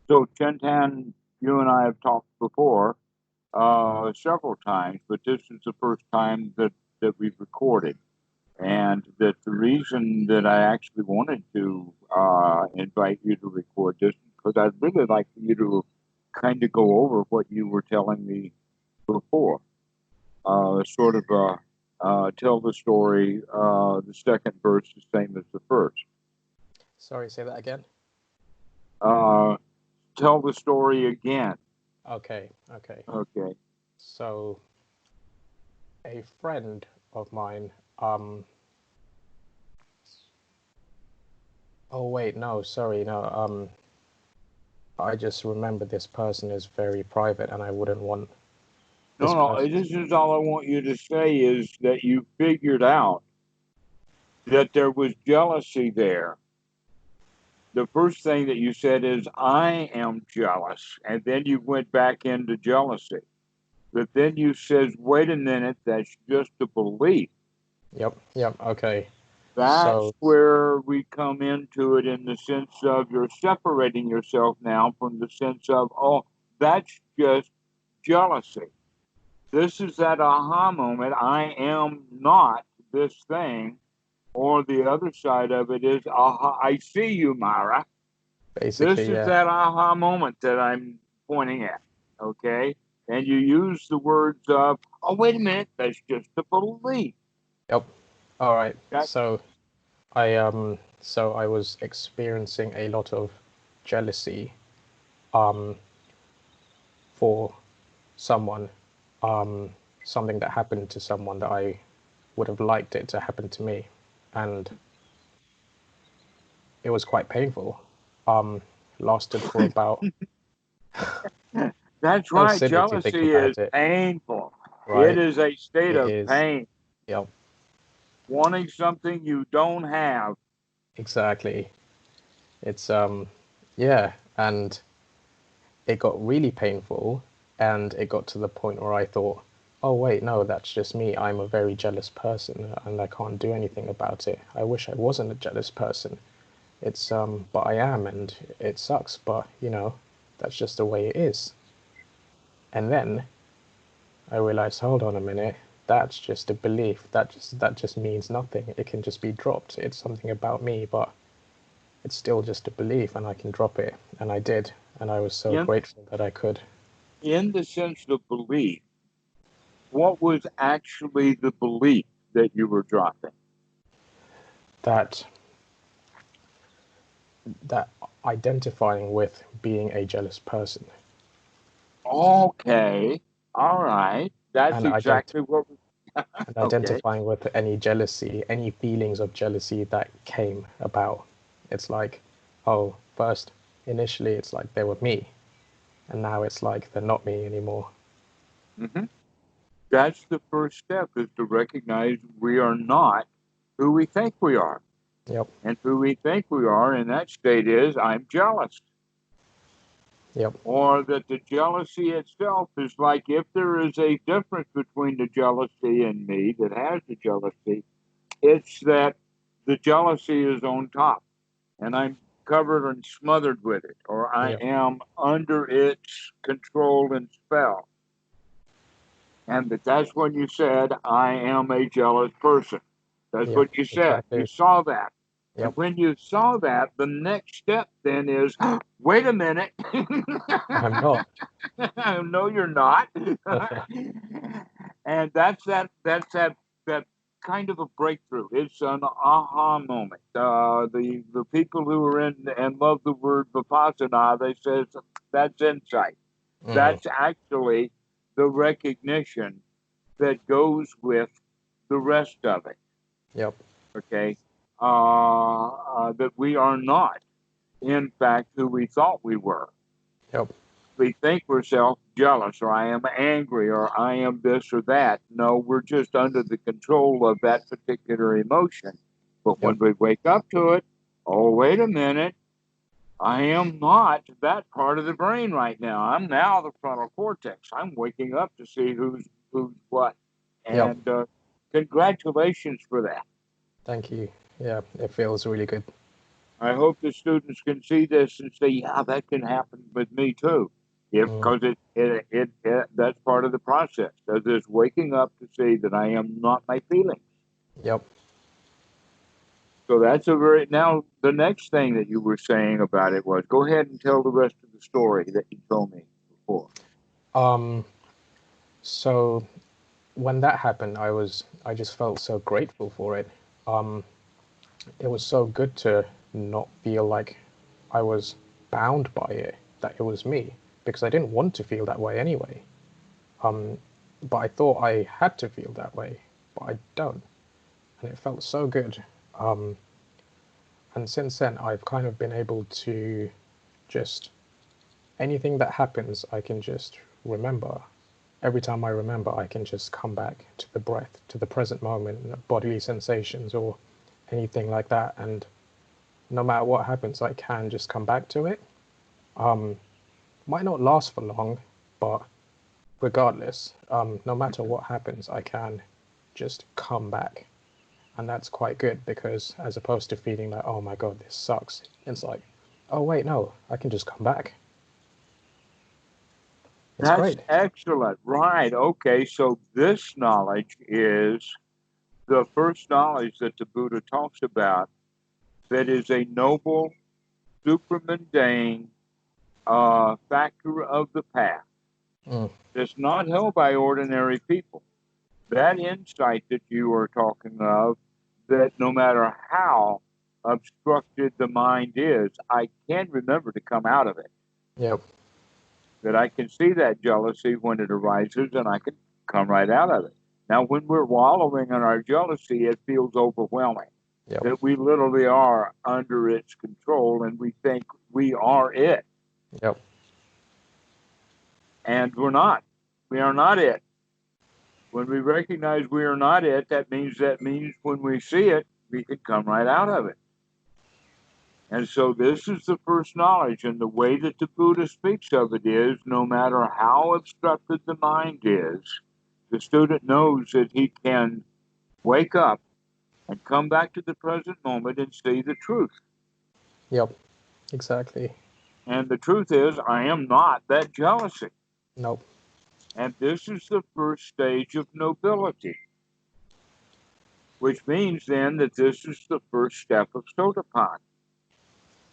So, Chintan, you and I have talked before several times, but this is the first time that we've recorded. And that the reason that I actually wanted to invite you to record this because I'd really like for you to kind of go over what you were telling me before. Sort of tell the story. The second verse the same as the first. Sorry, say that again. Uh, Tell the story again. Okay, okay. Okay. So, a friend of mine, um, oh wait, no, sorry, no, I just remember this person is very private and I wouldn't want this No, no. person. This is all I want you to say is that you figured out that there was jealousy there. The first thing that you said is, I am jealous. And then you went back into jealousy. But then you says, wait a minute, that's just a belief. Yep, okay. That's So, where we come into it in the sense of you're separating yourself now from the sense of, oh, that's just jealousy. This is that aha moment. I am not this thing. Or the other side of it is, aha, I see you, Mara. This basically, is yeah, that aha moment that I'm pointing at. Okay. And you use the words of, oh, wait a minute, that's just a belief. yep, all right. That, So I was experiencing a lot of jealousy, um, for someone, um, something that happened to someone that I would have liked it to happen to me, and it was quite painful. Um, Lasted for about. that's So right. silly to think Jealousy is about it, painful. It right? is a state It of is. pain, Yep, wanting something you don't have. exactly. It's yeah, and it got really painful, and it got to the point where I thought, oh wait, no, that's just me. I'm a very jealous person, and I can't do anything about it. I wish I wasn't a jealous person. It's but I am, and it sucks, but that's just the way it is. And then I realized, hold on a minute, that's just a belief. That just means nothing. It can just be dropped. It's something about me, but it's still just a belief, and I can drop it. And I did, and I was so In, grateful that I could. in the sense of belief, what was actually the belief that you were dropping? That that identifying with being a jealous person, Okay. All right. That's and ident- exactly what. and Okay. identifying with any jealousy, any feelings of jealousy that came about. It's like, oh, first, initially, it's like they were me, and now it's like they're not me anymore. hmm That's the first step is to recognize we are not who we think we are. Yep, And who we think we are in that state is I'm jealous. yep, Or that the jealousy itself is like if there is a difference between the jealousy and me that has the jealousy, it's that the jealousy is on top and I'm covered and smothered with it, or I yep, am under its control and spell. And that's when you said, I am a jealous person. That's yep, what you said. You exactly. saw that. And Yep, when you saw that, the next step then is, wait a minute. I'm not. No, you're not. And that kind of a breakthrough. It's an aha moment. The people who are in and love the word vipassana, they says that's insight. Mm, That's actually the recognition that goes with the rest of it. yep, Okay, that we are not, in fact, who we thought we were. yep, We think we're self jealous, or I am angry, or I am this or that. No, we're just under the control of that particular emotion. But yep, when we wake up to it, oh, wait a minute, I am not that part of the brain right now. I'm now the frontal cortex. I'm waking up to see who's what. yep. And congratulations for that. Thank you. Yeah, it feels really good. I hope the students can see this and say, yeah, that can happen with me too. If Mm, because it that's part of the process. There's this waking up to see that I am not my feelings. yep. So that's a very now the next thing that you were saying about it was go ahead and tell the rest of the story that you told me before. Um, so when that happened, I just felt so grateful for it. Um, it was so good to not feel like I was bound by it, that it was me, because I didn't want to feel that way anyway. Um, but I thought I had to feel that way, but I don't, and it felt so good. Um, and since then, I've kind of been able to just anything that happens, I can just remember. Every time I remember, I can just come back to the breath, to the present moment, bodily sensations, or anything like that. And no matter what happens, I can just come back to it. Might not last for long, but regardless, no matter what happens, I can just come back. And that's quite good because as opposed to feeling like, oh my God, this sucks, it's like, oh wait, no, I can just come back. It's That's great. excellent. Right. Okay. So this knowledge is the first knowledge that the Buddha talks about that is a noble, supramundane factor of the path Mm, that's not held by ordinary people. That insight that you are talking of, that no matter how obstructed the mind is, I can remember to come out of it. yep, That I can see that jealousy when it arises and I can come right out of it. Now, when we're wallowing in our jealousy, it feels overwhelming. yep, That we literally are under its control and we think we are it. yep, And we're not. We are not it. When we recognize we are not it, that means when we see it, we can come right out of it. And so this is the first knowledge, and the way that the Buddha speaks of it is no matter how obstructed the mind is, the student knows that he can wake up and come back to the present moment and see the truth. yep, exactly. And the truth is, I am not that jealousy. Nope. And this is the first stage of nobility, which means then that this is the first step of Sotapan.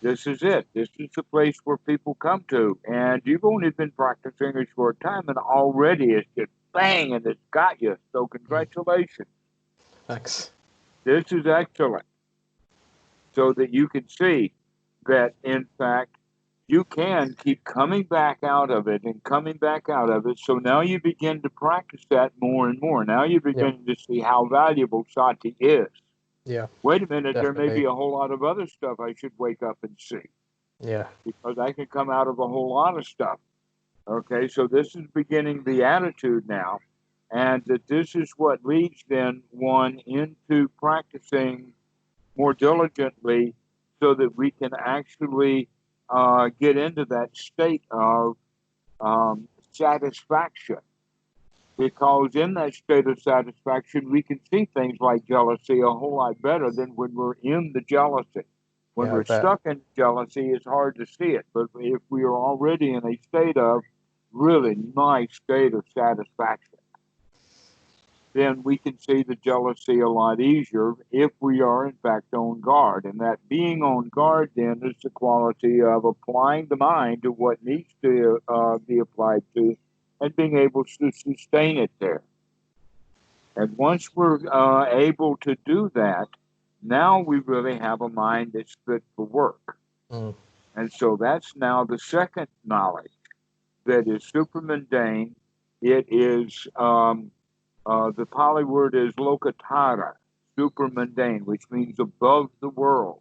This is it. This is the place where people come to. And you've only been practicing a short time, and already it's just bang, and it's got you. So, Mm, congratulations. thanks. This is excellent. So that you can see that, in fact, you can keep coming back out of it and coming back out of it. So now you begin to practice that more and more. Now you Yep. begin to see how valuable sati is. Yeah, Wait a minute, there may definitely. be a whole lot of other stuff I should wake up and see Yeah. because I can come out of a whole lot of stuff. Okay, so this is beginning the attitude now, and that this is what leads then one into practicing more diligently so that we can actually get into that state of satisfaction. Because in that state of satisfaction, we can see things like jealousy a whole lot better than when we're in the jealousy. When Yeah, I we're bet. stuck in jealousy, it's hard to see it. But if we are already in a state of really nice state of satisfaction, then we can see the jealousy a lot easier if we are in fact on guard. And that being on guard then is the quality of applying the mind to what needs to be applied to and being able to sustain it there. And once we're able to do that, now we really have a mind that's fit for work. Mm, And so that's now the second knowledge that is supermundane. It is the Pali word is lokatara, supermundane, which means above the world.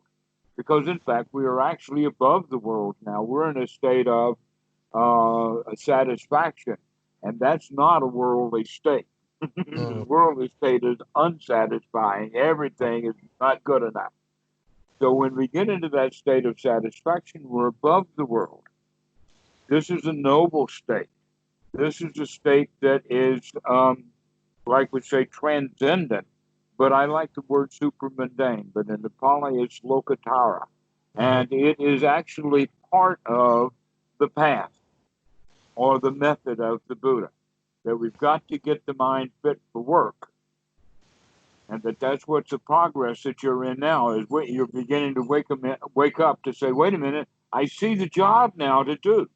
Because in fact, we are actually above the world now. We're in a state of satisfaction, and that's not a worldly state. The mm, worldly state is unsatisfying. Everything is not good enough. So when we get into that state of satisfaction, we're above the world. This is a noble state. This is a state that is, like we say, transcendent. But I like the word supramundane. But in the Pali, it's lokatara. And it is actually part of the path or the method of the Buddha, that we've got to get the mind fit for work. And that's what's the progress that you're in now, is you're beginning to wake up to say, wait a minute, I see the job now to do.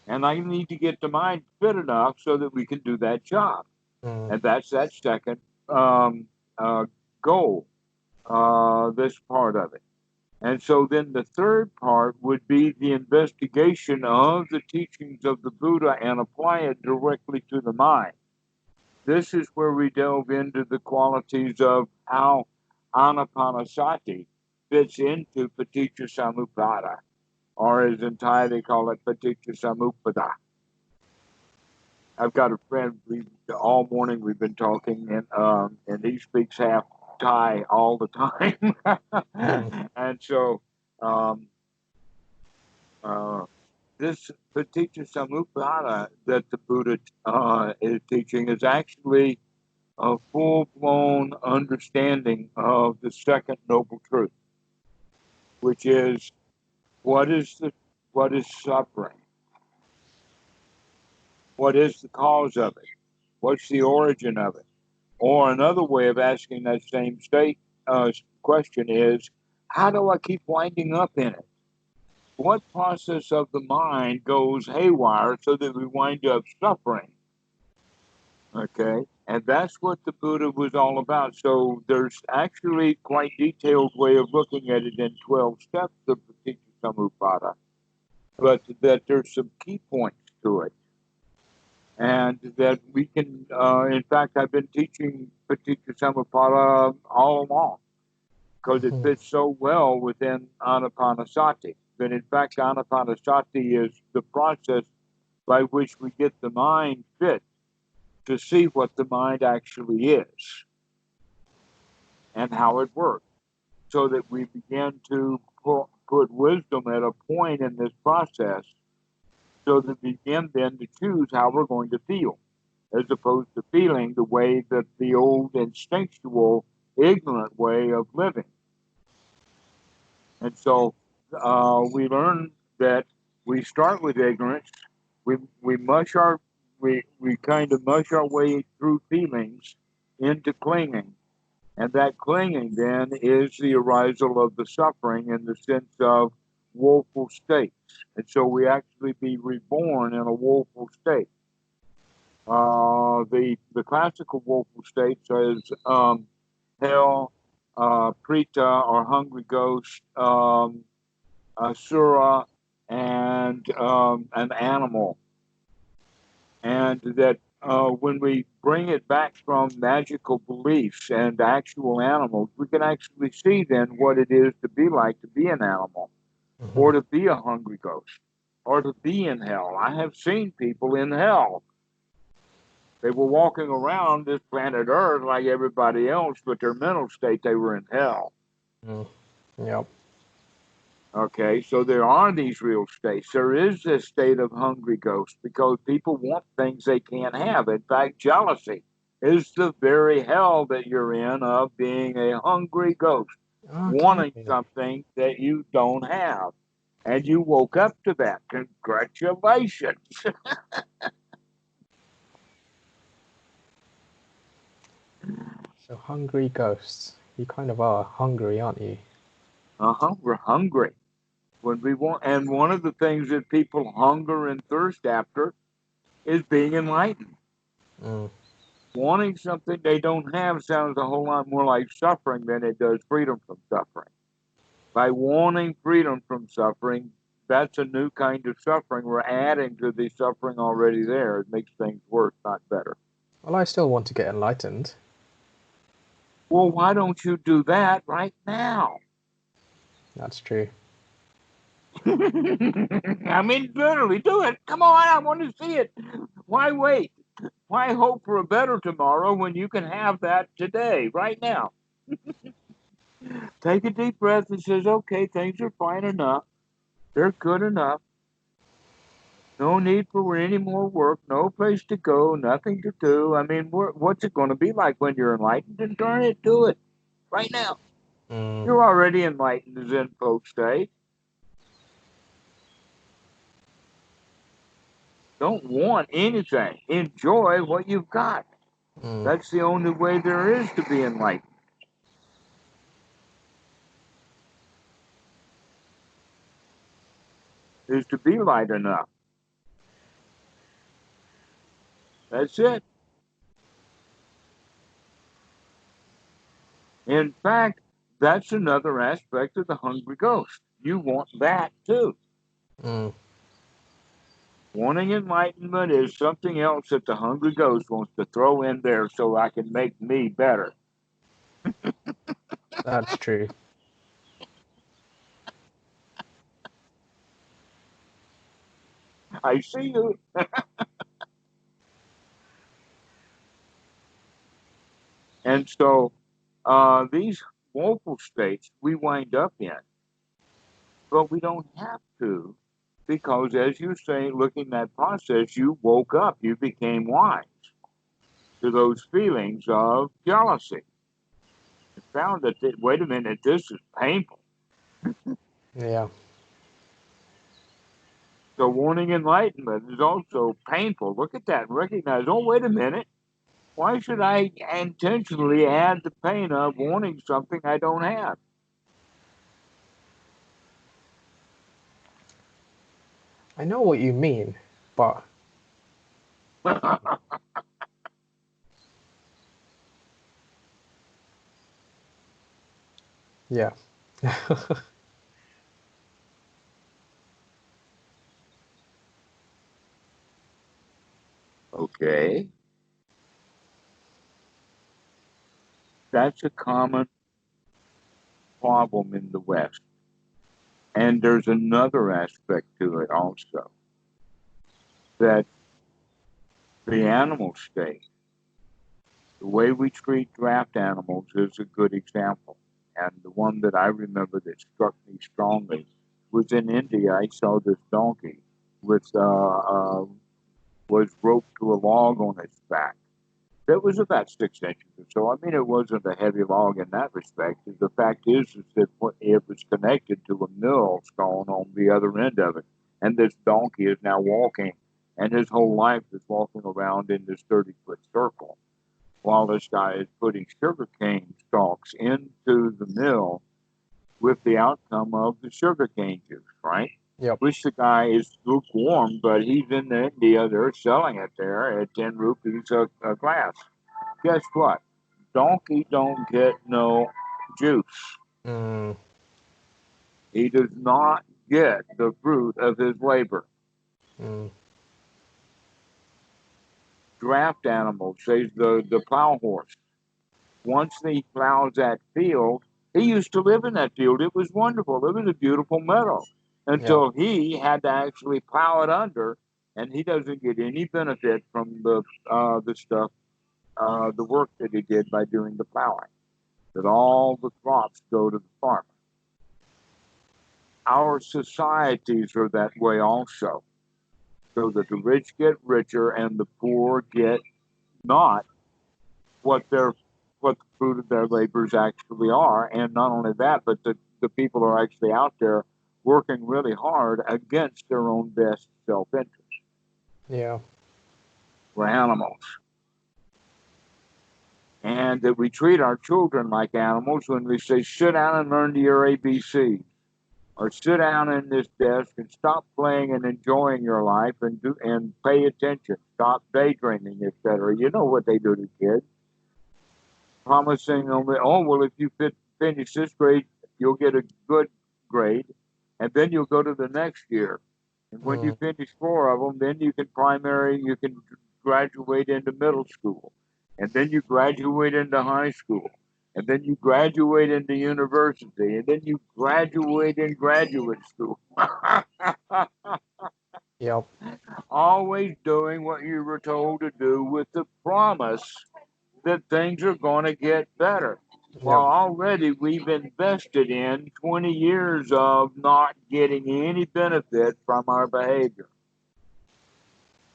And I need to get the mind fit enough so that we can do that job. And that's that second goal, this part of it. And so then the third part would be the investigation of the teachings of the Buddha and apply it directly to the mind. This is where we delve into the qualities of how Anapanasati fits into Paticca Samuppada, or as in Thai they call it Paticca Samuppada. I've got a friend. All morning we've been talking, and he speaks half Thai all the time, and so this Paticca Samuppada that the Buddha is teaching is actually a full-blown understanding of the second noble truth, which is what is suffering? What is the cause of it? What's the origin of it? Or another way of asking that same question is, how do I keep winding up in it? What process of the mind goes haywire so that we wind up suffering? Okay, and that's what the Buddha was all about. So there's actually quite detailed way of looking at it in 12 steps of Paticca Samuppada, but that there's some key points to it. And that we can, in fact, I've been teaching Paticca Samuppada all along because it fits so well within Anapanasati. But in fact, Anapanasati is the process by which we get the mind fit to see what the mind actually is and how it works, so that we begin to put wisdom at a point in this process so that we begin then to choose how we're going to feel, as opposed to feeling the way that the old instinctual, ignorant way of living. And so we learn that we start with ignorance. We kind of mush our way through feelings into clinging. And that clinging then is the arisal of the suffering in the sense of woeful states. And so we actually be reborn in a woeful state. The classical woeful states is hell, preta or hungry ghost, asura, and an animal. And that when we bring it back from magical beliefs and actual animals, we can actually see then what it is to be like to be an animal, or to be a hungry ghost, or to be in hell. I have seen people in hell. They were walking around this planet Earth like everybody else, but their mental state, they were in hell. Yep. Okay, so there are these real states. There is this state of hungry ghost because people want things they can't have. In fact, jealousy is the very hell that you're in of being a hungry ghost, wanting something that you don't have. And you woke up to that. Congratulations. So hungry ghosts. You kind of are hungry, aren't you? We're hungry. When we want, and one of the things that people hunger and thirst after is being enlightened. Wanting something they don't have sounds a whole lot more like suffering than it does freedom from suffering. By wanting freedom from suffering, that's a new kind of suffering. We're adding to the suffering already there. It makes things worse, not better. Well, I still want to get enlightened. Well, why don't you do that right now? That's true. I mean, literally, do it. Come on, I want to see it. Why wait? Why hope for a better tomorrow when you can have that today, right now? Take a deep breath and says, okay, things are fine enough. They're good enough. No need for any more work, no place to go, nothing to do. I mean, what's it going to be like when you're enlightened? And darn it, do it right now. Mm. You're already enlightened as in folk state. Don't want anything. Enjoy what you've got. Mm. That's the only way there is to be enlightened. Is to be light enough. That's it. In fact, that's another aspect of the hungry ghost. You want that too. Mm. Wanting enlightenment is something else that the hungry ghost wants to throw in there so I can make me better. That's true. I see you. And so these woeful states we wind up in, but we don't have to because, as you say, looking at that process, you woke up, you became wise to those feelings of jealousy. You found that, wait a minute, this is painful. Yeah. So wanting enlightenment is also painful. Look at that and recognize, oh, wait a minute. Why should I intentionally add the pain of wanting something I don't have? I know what you mean, but yeah. Okay. That's a common problem in the West. And there's another aspect to it also that the animal state, the way we treat draft animals is a good example. And the one that I remember that struck me strongly was in India. I saw this donkey with was roped to a log on its back. It was about 6 inches or so. I mean, it wasn't a heavy log in that respect. The fact is that it was connected to a millstone on the other end of it. And this donkey is now walking, and his whole life is walking around in this 30-foot circle while this guy is putting sugarcane stalks into the mill with the outcome of the sugarcane juice, right? Yep. Which the guy is lukewarm, but he's in India. They're selling it there at 10 rupees a glass. Guess what? Donkey don't get no juice. Mm. He does not get the fruit of his labor. Mm. Draft animals, say the plow horse. Once he plows that field, he used to live in that field. It was wonderful. It was a beautiful meadow Yep. until he had to actually plow it under, and he doesn't get any benefit from the stuff, the work that he did by doing the plowing. That all the crops go to the farmer. Our societies are that way also, so that the rich get richer and the poor get not what their what the fruit of their labors actually are. And not only that, but the people are actually out there working really hard against their own best self-interest. Yeah. We're animals. And that we treat our children like animals when we say, sit down and learn your ABC, or sit down in this desk and stop playing and enjoying your life and pay attention. Stop daydreaming, etc. You know what they do to kids, promising them, oh well, if you finish this grade, you'll get a good grade, and then you'll go to the next year. And when you Mm. finish four of them, then you can graduate into middle school, and then you graduate into high school, and then you graduate into university, and then you graduate in graduate school. Yep. Always doing what you were told to do with the promise that things are going to get better. Well, Yep. already we've invested in 20 years of not getting any benefit from our behavior.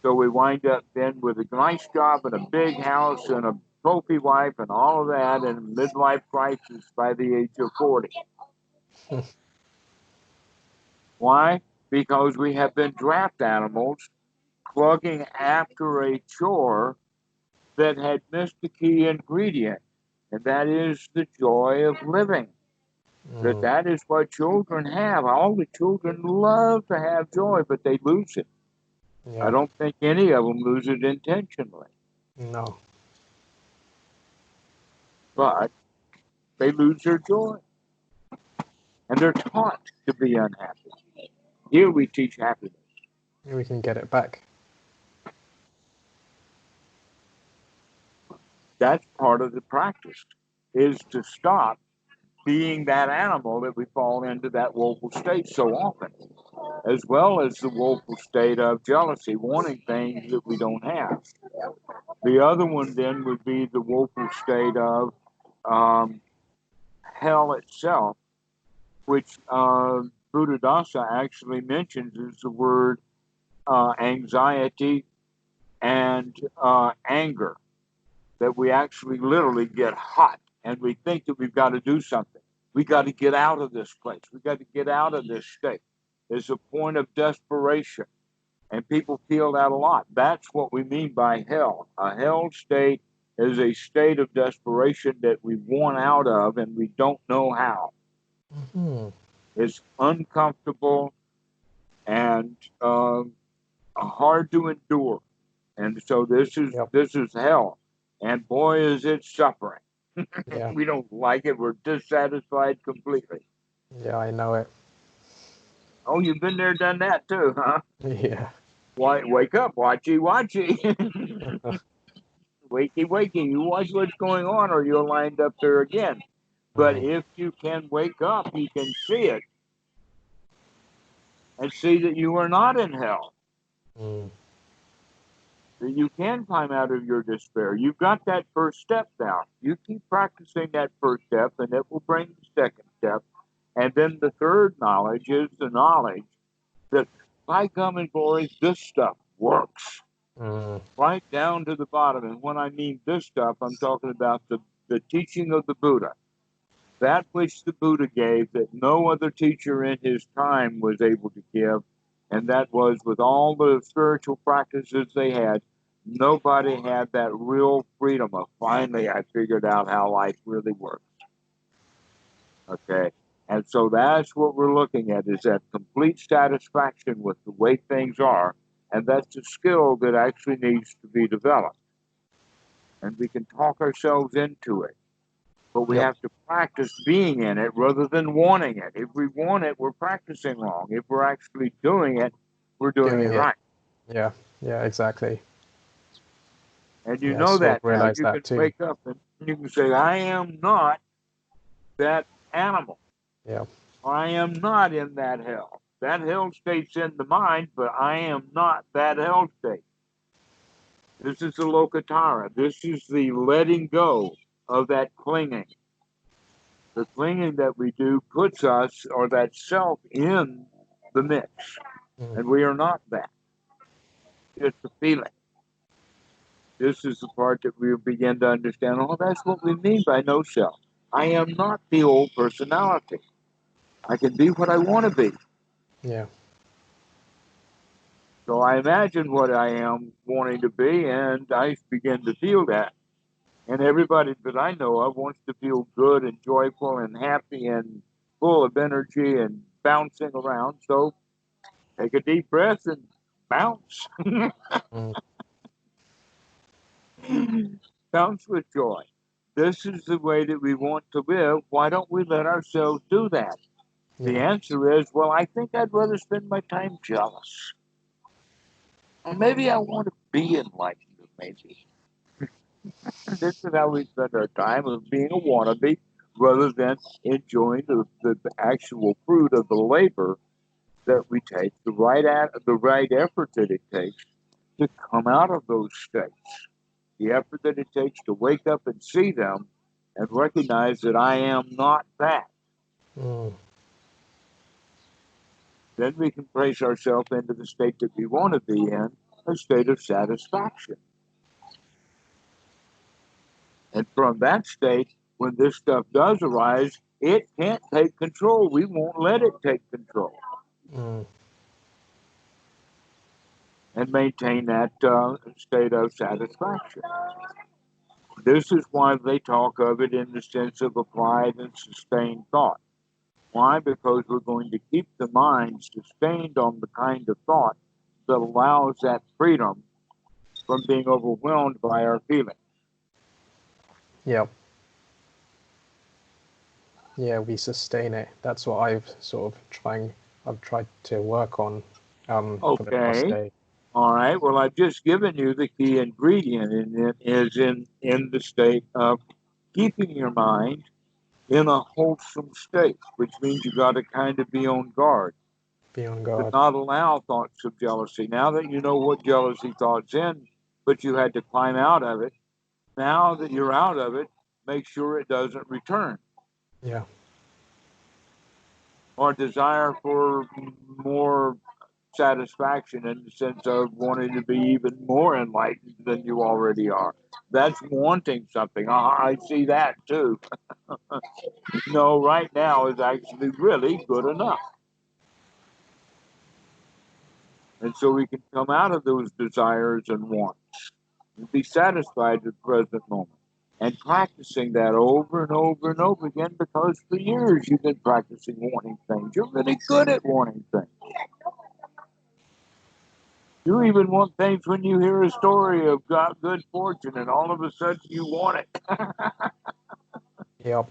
So we wind up then with a nice job and a big house and a trophy wife and all of that, and midlife crisis by the age of 40. Why? Because we have been draft animals plugging after a chore that had missed the key ingredient, and that is the joy of living. That is what children have. All the children love to have joy, but they lose it. I Yeah. don't think any of them lose it intentionally, No. but they lose their joy, and they're taught to be unhappy. Here we teach happiness. We can get it back. That's part of the practice, is to stop being that animal that we fall into that woeful state so often, as well as the woeful state of jealousy, wanting things that we don't have. The other one then would be the woeful state of um, hell itself, which Buddhadasa actually mentions is the word anxiety and anger, that we actually literally get hot and we think that we've got to do something. We got to get out of this place. We got to get out of this state. It's a point of desperation. And people feel that a lot. That's what we mean by hell. A hell state is a state of desperation that we want out of and we don't know how. Mm-hmm. It's uncomfortable and hard to endure. And so Yep. this is hell. And boy, is it suffering. Yeah. We don't like it. We're dissatisfied completely. Yeah, I know it. Oh, you've been there, done that too, huh? Yeah. Why, wake up, watchy, watchy. Wakey, wakey. You watch what's going on, or you'll wind up there again. But Mm. if you can wake up, you can see it and see that you are not in hell. Mm. That you can climb out of your despair. You've got that first step down. You keep practicing that first step, and it will bring the second step. And then the third knowledge is the knowledge that, by gum and glory, this stuff works Mm. right down to the bottom. And when I mean this stuff, I'm talking about the teaching of the Buddha, that which the Buddha gave that no other teacher in his time was able to give. And that was, with all the spiritual practices they had, nobody had that real freedom of, finally, I figured out how life really works. Okay. And so that's what we're looking at, is that complete satisfaction with the way things are. And that's a skill that actually needs to be developed. And we can talk ourselves into it, but we Yep. have to practice being in it rather than wanting it. If we want it, we're practicing wrong. If we're actually doing it, we're doing it Doing it. right. Yeah. Yeah, exactly. And you Yeah, I know sort of that now. realized You that can too. wake up and you can say, I am not that animal. Yeah. I am not in that hell. That hell state's in the mind, but I am not that hell state. This is the lokatara. This is the letting go of that clinging. The clinging that we do puts us, or that self, in the mix. Mm. And we are not that. It's a feeling. This is the part that we begin to understand. Oh, that's what we mean by no self. I am not the old personality. I can be what I want to be. Yeah. So I imagine what I am wanting to be, and I begin to feel that. And everybody that I know of wants to feel good and joyful and happy and full of energy and bouncing around. So take a deep breath and bounce. Mm. Bounce with joy. This is the way that we want to live. Why don't we let ourselves do that? The Yeah. answer is, well, I think I'd rather spend my time jealous. Or maybe I want to be enlightened, maybe. This is how we spend our time, of being a wannabe rather than enjoying the actual fruit of the labor that we take, the right effort that it takes to come out of those states, the effort that it takes to wake up and see them and recognize that I am not that. Mm. Then we can place ourselves into the state that we want to be in, a state of satisfaction. And from that state, when this stuff does arise, it can't take control. We won't let it take control Mm. and maintain that state of satisfaction. This is why they talk of it in the sense of applied and sustained thought. Why? Because we're going to keep the mind sustained on the kind of thought that allows that freedom from being overwhelmed by our feelings. Yeah. Yeah, we sustain it. That's what I've tried to work on for the past Okay. day. All right. Well, I've just given you the key ingredient in it is in the state of keeping your mind in a wholesome state, which means you got to kind of be on guard Be on to guard. not allow thoughts of jealousy. Now that you know what jealousy thoughts in, but you had to climb out of it. Now that you're out of it, make sure it doesn't return. Yeah. Or desire for more satisfaction in the sense of wanting to be even more enlightened than you already are. That's wanting something. I see that too. No, right now is actually really good enough. And so we can come out of those desires and wants and be satisfied with the present moment. And practicing that over and over and over again because for years you've been practicing wanting things. You're really good at wanting things. You even want things when you hear a story of good fortune and all of a sudden you want it. Yeah.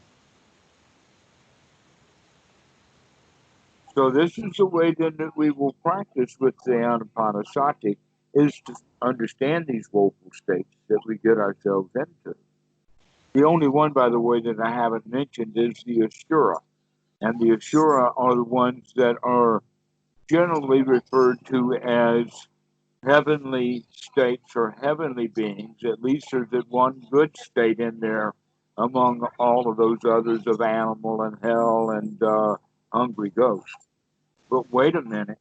So this is the way then that we will practice with the Anapanasati is to understand these woeful states that we get ourselves into. The only one, by the way, that I haven't mentioned is the Asura. And the Asura are the ones that are generally referred to as heavenly states or heavenly beings. At least there's that one good state in there among all of those others of animal and hell and hungry ghosts. But wait a minute.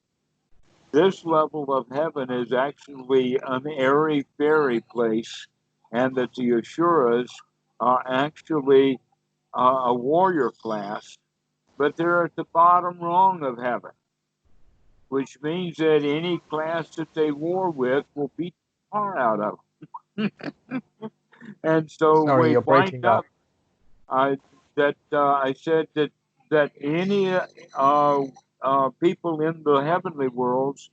This level of heaven is actually an airy fairy place, and that the Asuras are actually a warrior class, but they're at the bottom rung of heaven, which means that any class that they war with will beat the tar out of them. And so Sorry, we you're wind breaking up. up I said that any people in the heavenly worlds,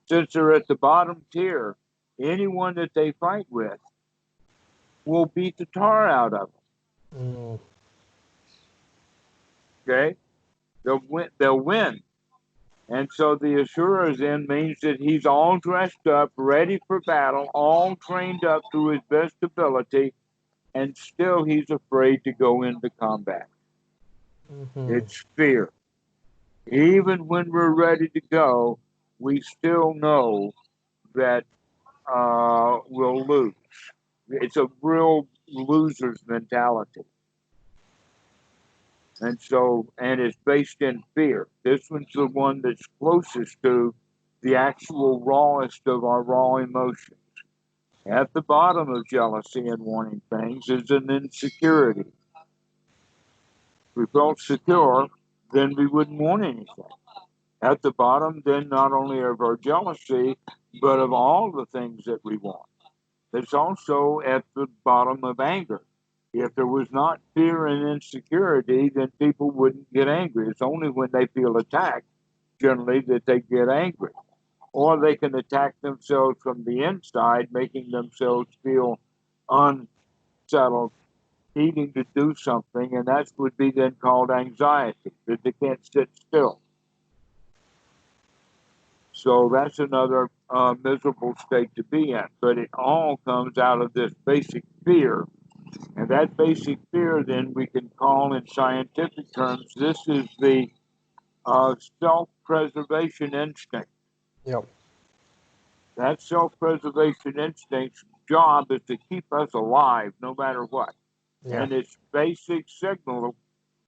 since they're at the bottom tier, anyone that they fight with will beat the tar out of them. Mm. Okay, they'll win. They'll win. And so the Asura's in means that he's all dressed up, ready for battle, all trained up to his best ability, and still he's afraid to go into combat. Mm-hmm. It's fear. Even when we're ready to go, we still know that we'll lose. It's a real loser's mentality. And so, and it's based in fear. This one's the one that's closest to the actual rawest of our raw emotions. At the bottom of jealousy and wanting things is an insecurity. If we felt secure, then we wouldn't want anything. At the bottom, then not only of our jealousy, but of all the things that we want. It's also at the bottom of anger. If there was not fear and insecurity, then people wouldn't get angry. It's only when they feel attacked, generally, that they get angry. Or they can attack themselves from the inside, making themselves feel unsettled, needing to do something, and that would be then called anxiety, that they can't sit still. So that's another miserable state to be in. But it all comes out of this basic fear. And that basic fear, then, we can call in scientific terms, this is the self preservation instinct. Yep. That self preservation instinct's job is to keep us alive no matter what. Yeah. And its basic signal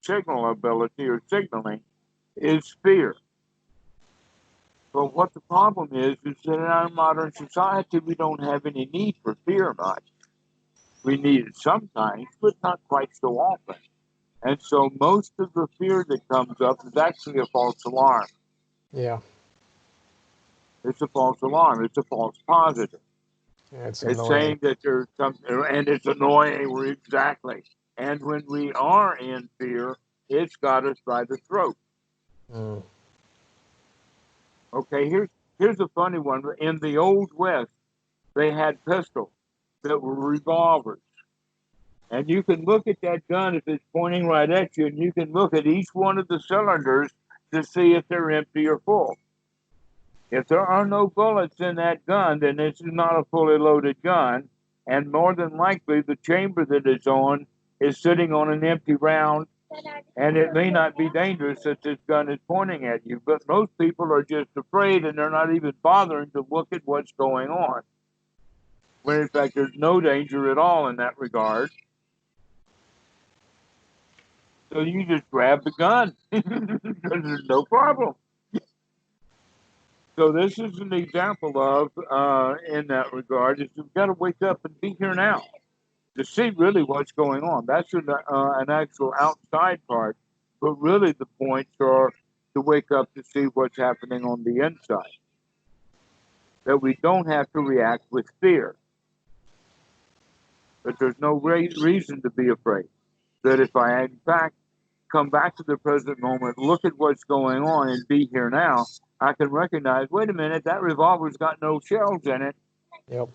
ability or signaling is fear. But what the problem is that in our modern society, we don't have any need for fear much. We need it sometimes, but not quite so often. And so most of the fear that comes up is actually a false alarm. Yeah. It's a false alarm. It's a false positive. Yeah, it's It's annoying. saying that there's something, and it's annoying. Exactly. And when we are in fear, it's got us by the throat. Mm. Okay, here's a funny one. In the Old West, they had pistols that were revolvers. And you can look at that gun if it's pointing right at you, and you can look at each one of the cylinders to see if they're empty or full. If there are no bullets in that gun, then this is not a fully loaded gun, and more than likely the chamber that it's on is sitting on an empty round, and it may not be dangerous that this gun is pointing at you. But most people are just afraid, and they're not even bothering to look at what's going on. When in fact there's no danger at all in that regard. So you just grab the gun because there's no problem. So this is an example of, in that regard, is you've got to wake up and be here now to see really what's going on. That's an actual outside part, but really the points are to wake up to see what's happening on the inside. That we don't have to react with fear. That there's no reason to be afraid. That if I, in fact, come back to the present moment, look at what's going on, and be here now, I can recognize, wait a minute, that revolver's got no shells in it. Yep.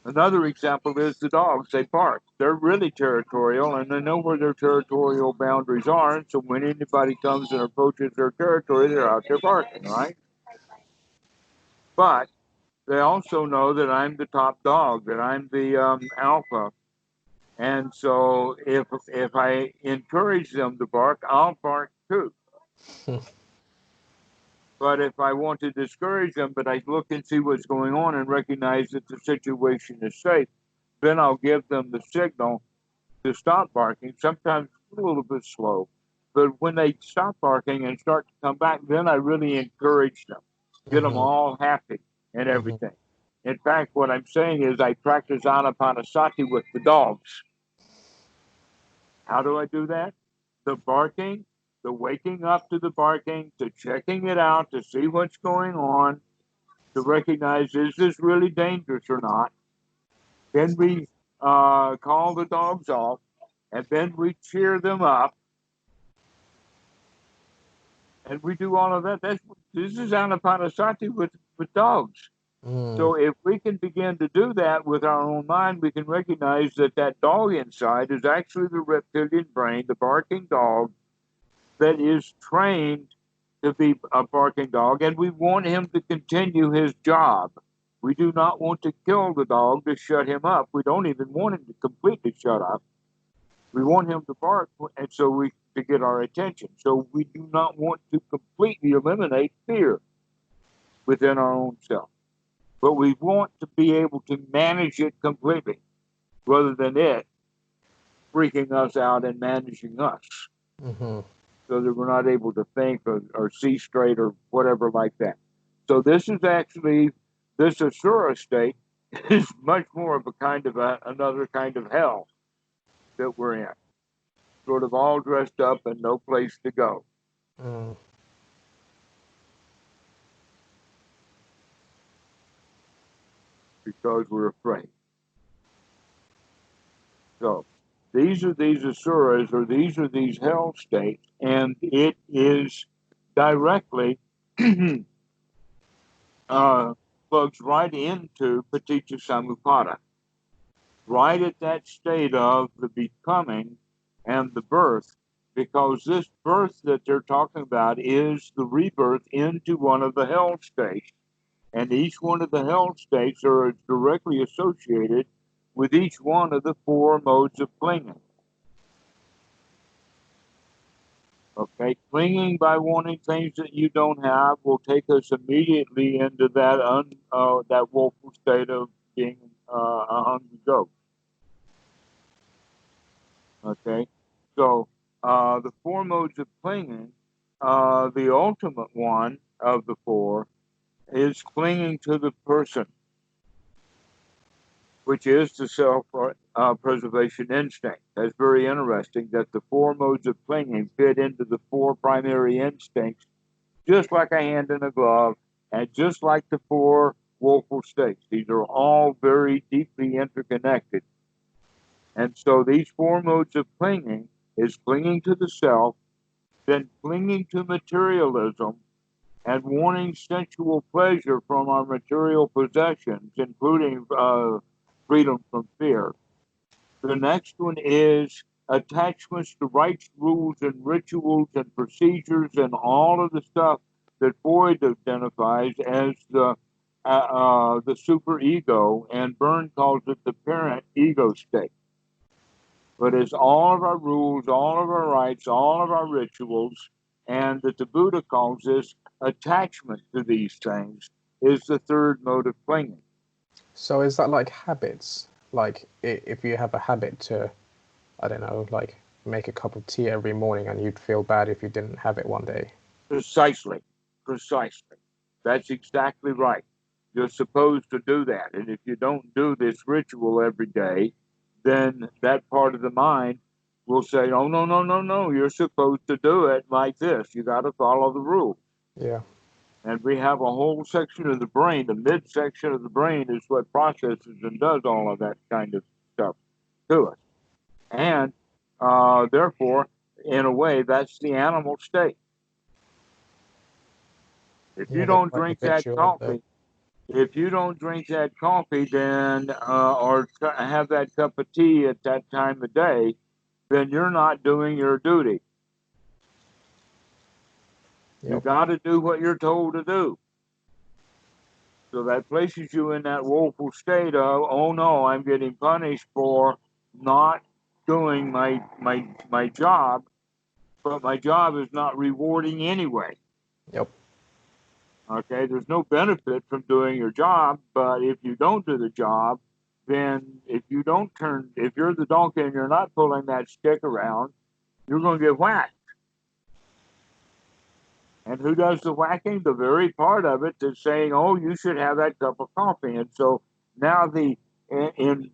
Another example is the dogs. They bark. They're really territorial, and they know where their territorial boundaries are. And so when anybody comes and approaches their territory, they're out there barking, right? But they also know that I'm the top dog, that I'm the alpha. And so if I encourage them to bark, I'll bark too. But if I want to discourage them, but I look and see what's going on and recognize that the situation is safe, then I'll give them the signal to stop barking. Sometimes a little bit slow, but when they stop barking and start to come back, then I really encourage them, get them Mm-hmm. all happy and Mm-hmm. everything. In fact, what I'm saying is I practice Anapanasati with the dogs. How do I do that? The barking, the waking up to the barking, to checking it out, to see what's going on, to recognize, is this really dangerous or not? Then we call the dogs off, and then we cheer them up, and we do all of that. This is Anapanasati with dogs. Mm. So if we can begin to do that with our own mind, we can recognize that that dog inside is actually the reptilian brain, the barking dog, that is trained to be a barking dog, and we want him to continue his job. We do not want to kill the dog to shut him up. We don't even want him to completely shut up. We want him to bark, and so we to get our attention. So we do not want to completely eliminate fear within our own self, but we want to be able to manage it completely, rather than it freaking us out and managing us, Mm-hmm. so that we're not able to think or see straight or whatever like that. So this is actually, this Asura state is much more of a kind of another kind of hell that we're in, sort of all dressed up and no place to go Mm. because we're afraid. So these are these Asuras, or these are these hell states, and it is directly uh, plugs right into Paticca Samuppada, right at that state of the becoming and the birth, because this birth that they're talking about is the rebirth into one of the hell states. And each one of the hell states are directly associated with each one of the four modes of clinging. Okay, clinging by wanting things that you don't have will take us immediately into that woeful state of being a hungry goat. Okay, so the four modes of clinging, the ultimate one of the four is clinging to the person. which is the self-preservation instinct. That's very interesting that the four modes of clinging fit into the four primary instincts, just like a hand in a glove, and just like the four woeful states. These are all very deeply interconnected. And so these four modes of clinging is clinging to the self, then clinging to materialism, and wanting sensual pleasure from our material possessions, including freedom from fear. The next one is attachments to rites, rules, and rituals and procedures and all of the stuff that Freud identifies as the super ego, and Byrne calls it the parent ego state. But it's all of our rules, all of our rights, all of our rituals, and that the Buddha calls this attachment to these things is the third mode of clinging. So is that like habits? Like if you have a habit to, I don't know, like make a cup of tea every morning and you'd feel bad if you didn't have it one day. Precisely, precisely. That's exactly right. You're supposed to do that. And if you don't do this ritual every day, then that part of the mind will say, oh, no, no, no, no, you're supposed to do it like this. You got to follow the rules. Yeah. And we have a whole section of the brain, the midsection of the brain is what processes and does all of that kind of stuff to us. And therefore, in a way, that's the animal state. If you Yeah, the don't like the drink that visual of the coffee, if you don't drink that coffee, then or have that cup of tea at that time of day, then you're not doing your duty. You Yep. got to do what you're told to do. So that places you in that woeful state of, oh no, I'm getting punished for not doing my job, but my job is not rewarding anyway. Yep. Okay, there's no benefit from doing your job, but if you don't do the job, then if you're the donkey and you're not pulling that stick around, you're going to get whacked. And who does the whacking? The very part of it that's saying, "Oh, you should have that cup of coffee." And so now in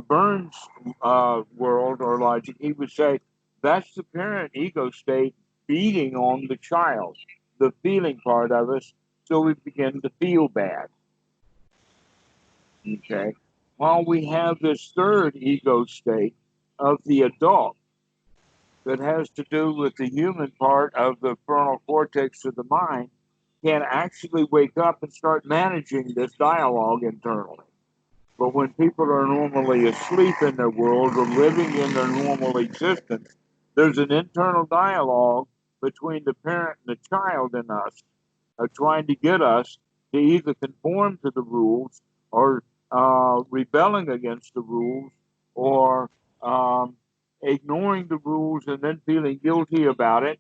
Burns' world or logic, he would say that's the parent ego state beating on the child, the feeling part of us, so we begin to feel bad. Okay, while we have this third ego state of the adult that has to do with the human part of the frontal cortex of the mind can actually wake up and start managing this dialogue internally. But when people are normally asleep in their world or living in their normal existence, there's an internal dialogue between the parent and the child in us trying to get us to either conform to the rules or rebelling against the rules or ignoring the rules and then feeling guilty about it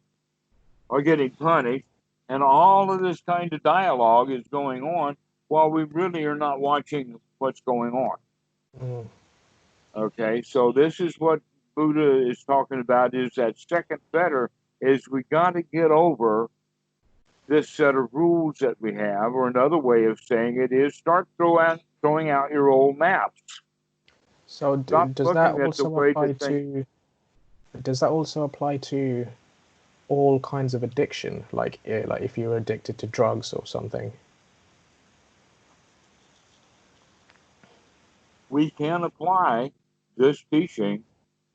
or getting punished. And all of this kind of dialogue is going on while we really are not watching what's going on. Mm. Okay, so this is what Buddha is talking about is that second fetter is we got to get over this set of rules that we have, or another way of saying it is start throwing out your old maps. So Stop does that looking at the also way apply that things. to all kinds of addiction, like if you're addicted to drugs or something? We can apply this teaching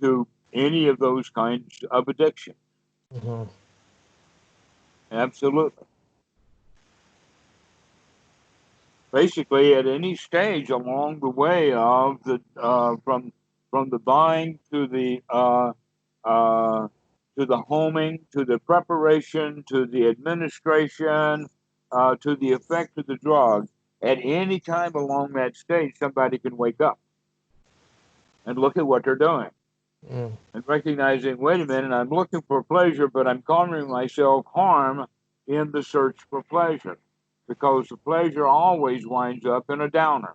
to any of those kinds of addiction. Mm-hmm. Absolutely. Basically, at any stage along the way of the from the buying uh, to the homing to the preparation to the administration to the effect of the drug, at any time along that stage, somebody can wake up and look at what they're doing Mm. and recognizing, wait a minute, I'm looking for pleasure, but I'm causing myself harm in the search for pleasure because the pleasure always winds up in a downer.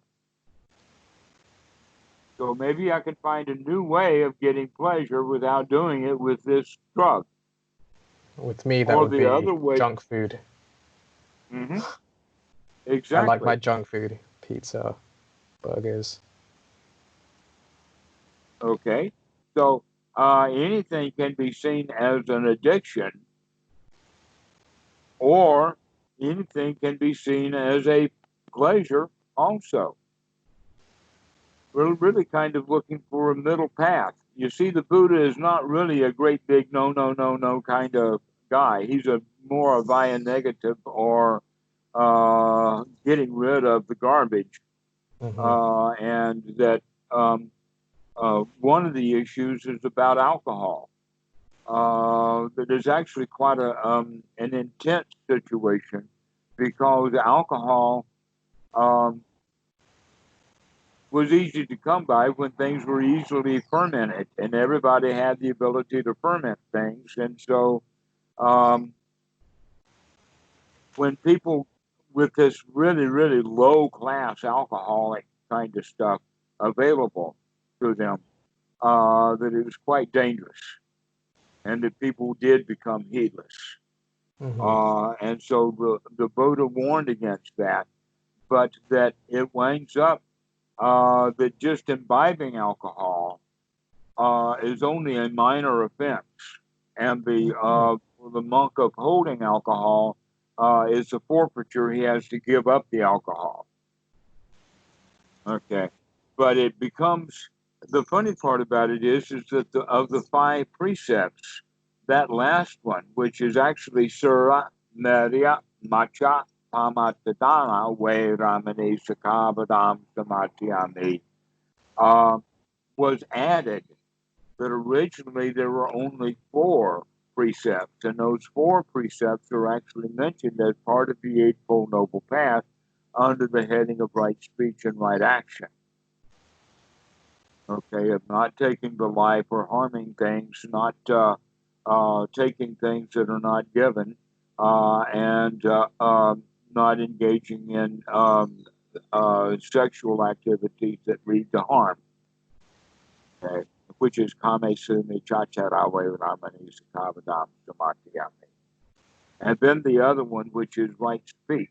So maybe I can find a new way of getting pleasure without doing it with this drug. With me, that Or would the be other way, junk food. mm-hmm, I like my exactly. junk food, pizza, burgers. Okay, so anything can be seen as an addiction, or anything can be seen as a pleasure also. We're really kind of looking for a middle path. You see, the Buddha is not really a great big no, no, no, no kind of guy. He's a more of a negative or getting rid of the garbage. Hmm. And that one of the issues is about alcohol. That is actually quite an intense situation because alcohol um, was easy to come by when things were easily fermented, and everybody had the ability to ferment things. And so, um, when people with this really, really low class alcoholic kind of stuff available to them, that it was quite dangerous, and that people did become heedless. Hmm. And so the Buddha warned against that, but that it winds up that just imbibing alcohol is only a minor offense, and the monk upholding alcohol is a forfeiture. He has to give up the alcohol. Okay, but it becomes the funny part about it is that of the five precepts, that last one, which is actually Sura Merya Macha Pamatadana Ve Ramani Sakabadam Samatyami, uh, was added. But originally there were only four precepts, and those four precepts are actually mentioned as part of the Eightfold Noble Path under the heading of right speech and right action. Okay, of not taking the life or harming things, not taking things that are not given, and not engaging in sexual activities that lead to harm. Okay, which is kame sumi chacharawe ramani sakavadam samatiyami. And then the other one, which is right speech,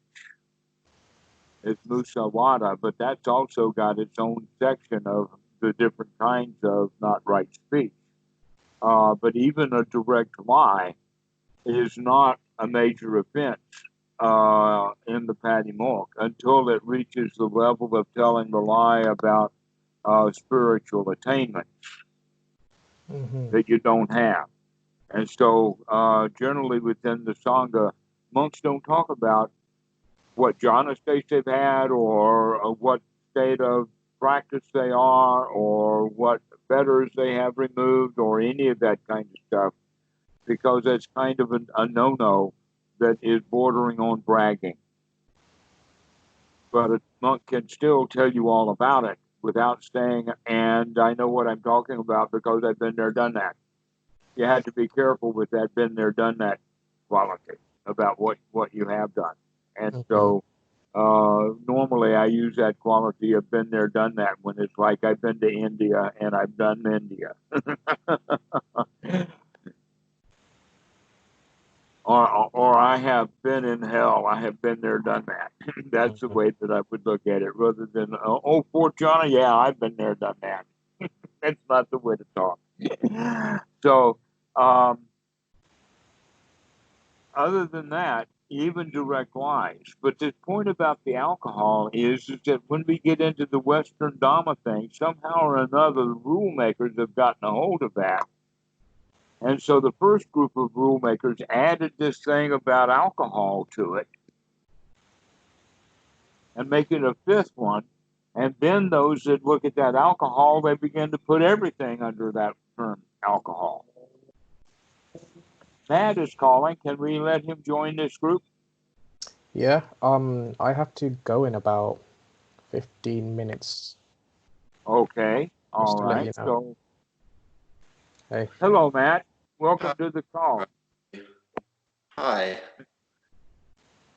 is musawada, but that's also got its own section of the different kinds of not right speech. But even a direct lie is not a major offense in the Patimokkha until it reaches the level of telling the lie about spiritual attainment Hmm. that you don't have. And so, generally within the Sangha, monks don't talk about what jhana states they've had or what state of practice they are or what fetters they have removed or any of that kind of stuff because that's kind of a no-no that is bordering on bragging. But a monk can still tell you all about it without saying, and I know what I'm talking about because I've been there, done that. You had to be careful with that been there, done that quality about what you have done. And Hmm. so normally I use that quality of been there, done that when it's like I've been to India and I've done India. Or I have been in hell. I have been there, done that. That's the Hmm. way that I would look at it, rather than oh, Fort Johnny, yeah, I've been there, done that. That's not the way to talk. So, um, other than that, even direct lies. But the point about the alcohol is that when we get into the Western Dhamma thing, somehow or another, the rule makers have gotten a hold of that. And so the first group of rule makers added this thing about alcohol to it and make it a fifth one. And then those that look at that alcohol, they begin to put everything under that term alcohol. Matt is calling. Can we let him join this group? Yeah, I have to go in about 15 minutes, Okay. just All to let right. you know. So, Hey. hello, Matt. Hi. Welcome to the call. Hi.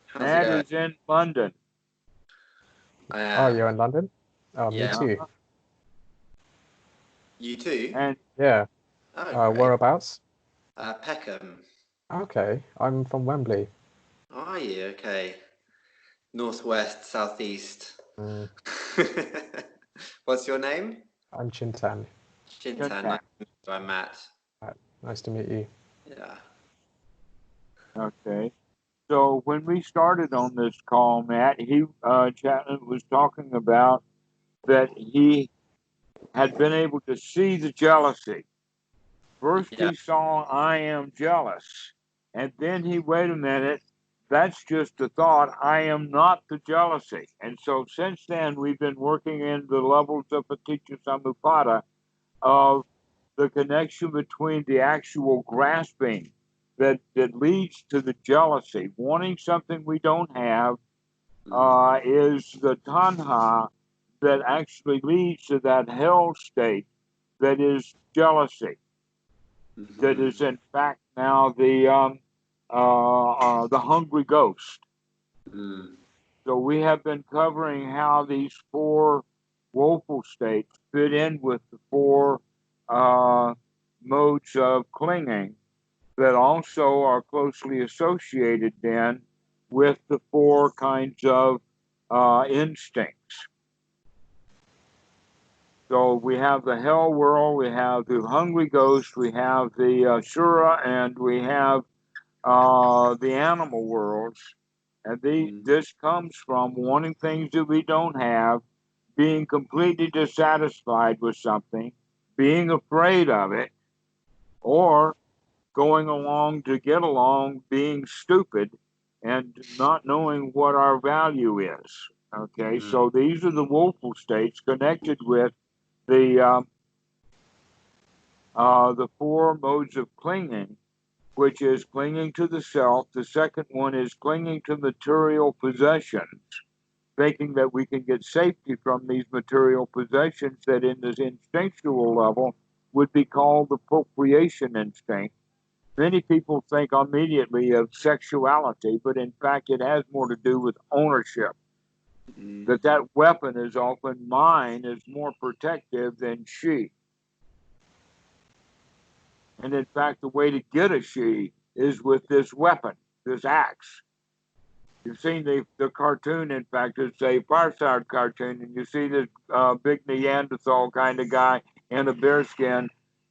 How's it Matt going? is in London. Oh, Uh, you're in London? Oh, me yeah. too. Uh-huh. You too? And Yeah. Oh, great. Whereabouts? Peckham. Okay, I'm from Wembley. Are you? Okay. Northwest, southeast. Mm, What's your name? I'm Chintan. Chintan, nice to meet you. I'm Matt. Nice to meet you. Yeah. Okay. So when we started on this call, Matt, Chatton was talking about that he had been able to see the jealousy. First Yeah. he saw, I am jealous. And then wait a minute, that's just a thought. I am not the jealousy. And so since then, we've been working in the levels of Paticca Samuppada of the connection between the actual grasping that leads to the jealousy. Wanting something we don't have is the tanha that actually leads to that hell state that is jealousy. That is in fact now the hungry ghost. So we have been covering how these four woeful states fit in with the four modes of clinging that also are closely associated then with the four kinds of instincts. So we have the hell world, we have the hungry ghost, we have the Shura, and we have the animal worlds. And this comes from wanting things that we don't have, being completely dissatisfied with something, being afraid of it, or going along to get along, being stupid, and not knowing what our value is. Okay, so these are the woeful states connected with the four modes of clinging, which is clinging to the self. The second one is clinging to material possessions, thinking that we can get safety from these material possessions that in this instinctual level would be called the procreation instinct. Many people think immediately of sexuality, but in fact it has more to do with ownership. That weapon is often mine is more protective than she. And in fact, the way to get a she is with this weapon, this axe. You've seen the cartoon, in fact, it's a Fireside cartoon, and you see this big Neanderthal kind of guy in a bearskin.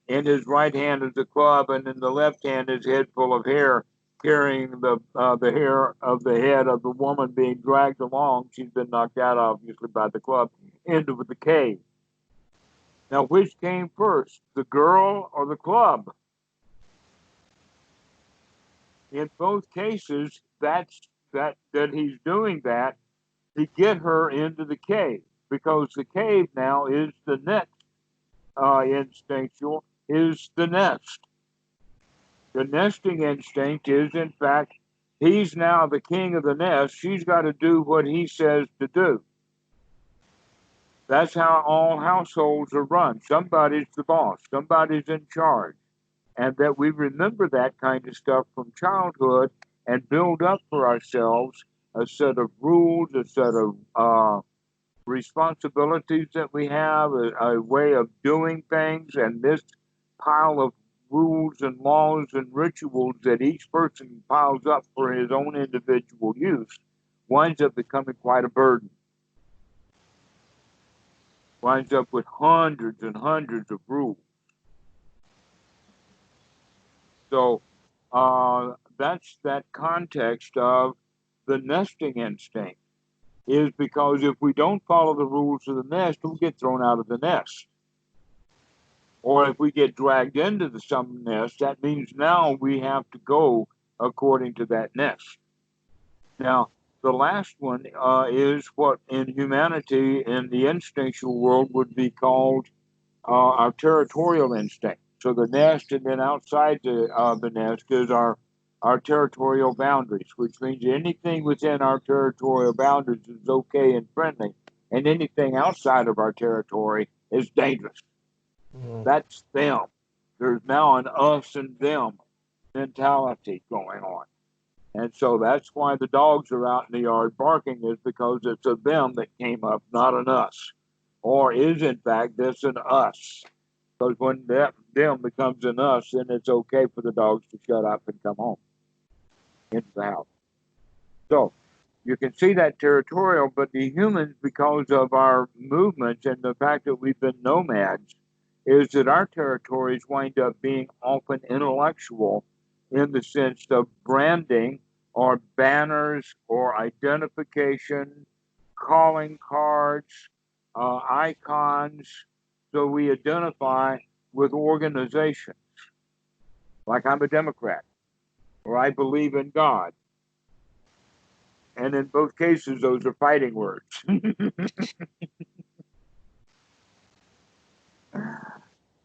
In his right hand is a club, and in the left hand is head full of hair, carrying the hair of the head of the woman being dragged along. She's been knocked out, obviously, by the club, into the cave. Now, which came first, the girl or the club? In both cases, that he's doing that to get her into the cave, because the cave now is the next instinctual, is the nest. The nesting instinct is, in fact, he's now the king of the nest. She's got to do what he says to do. That's how all households are run. Somebody's the boss. Somebody's in charge. And that we remember that kind of stuff from childhood and build up for ourselves a set of rules, a set of responsibilities that we have, a way of doing things, and this pile of rules and laws and rituals that each person piles up for his own individual use winds up becoming quite a burden. Winds up with hundreds and hundreds of rules. So that's that context of the nesting instinct, is because if we don't follow the rules of the nest, we'll get thrown out of the nest. Or if we get dragged into some nest, that means now we have to go according to that nest. Now, the last one is what in humanity, in the instinctual world, would be called our territorial instinct. So the nest, and then outside the nest is our territorial boundaries, which means anything within our territorial boundaries is okay and friendly, and anything outside of our territory is dangerous. That's them. There's now an us and them mentality going on. And so that's why the dogs are out in the yard barking, is because it's a them that came up, not an us. Or is, in fact, this an us. Because when that them becomes an us, then it's okay for the dogs to shut up and come home into the house. So you can see that territorial, but the humans, because of our movements and the fact that we've been nomads, is that our territories wind up being often intellectual in the sense of branding or banners or identification, calling cards, icons. So we identify with organizations, like I'm a Democrat or I believe in God. And in both cases, those are fighting words.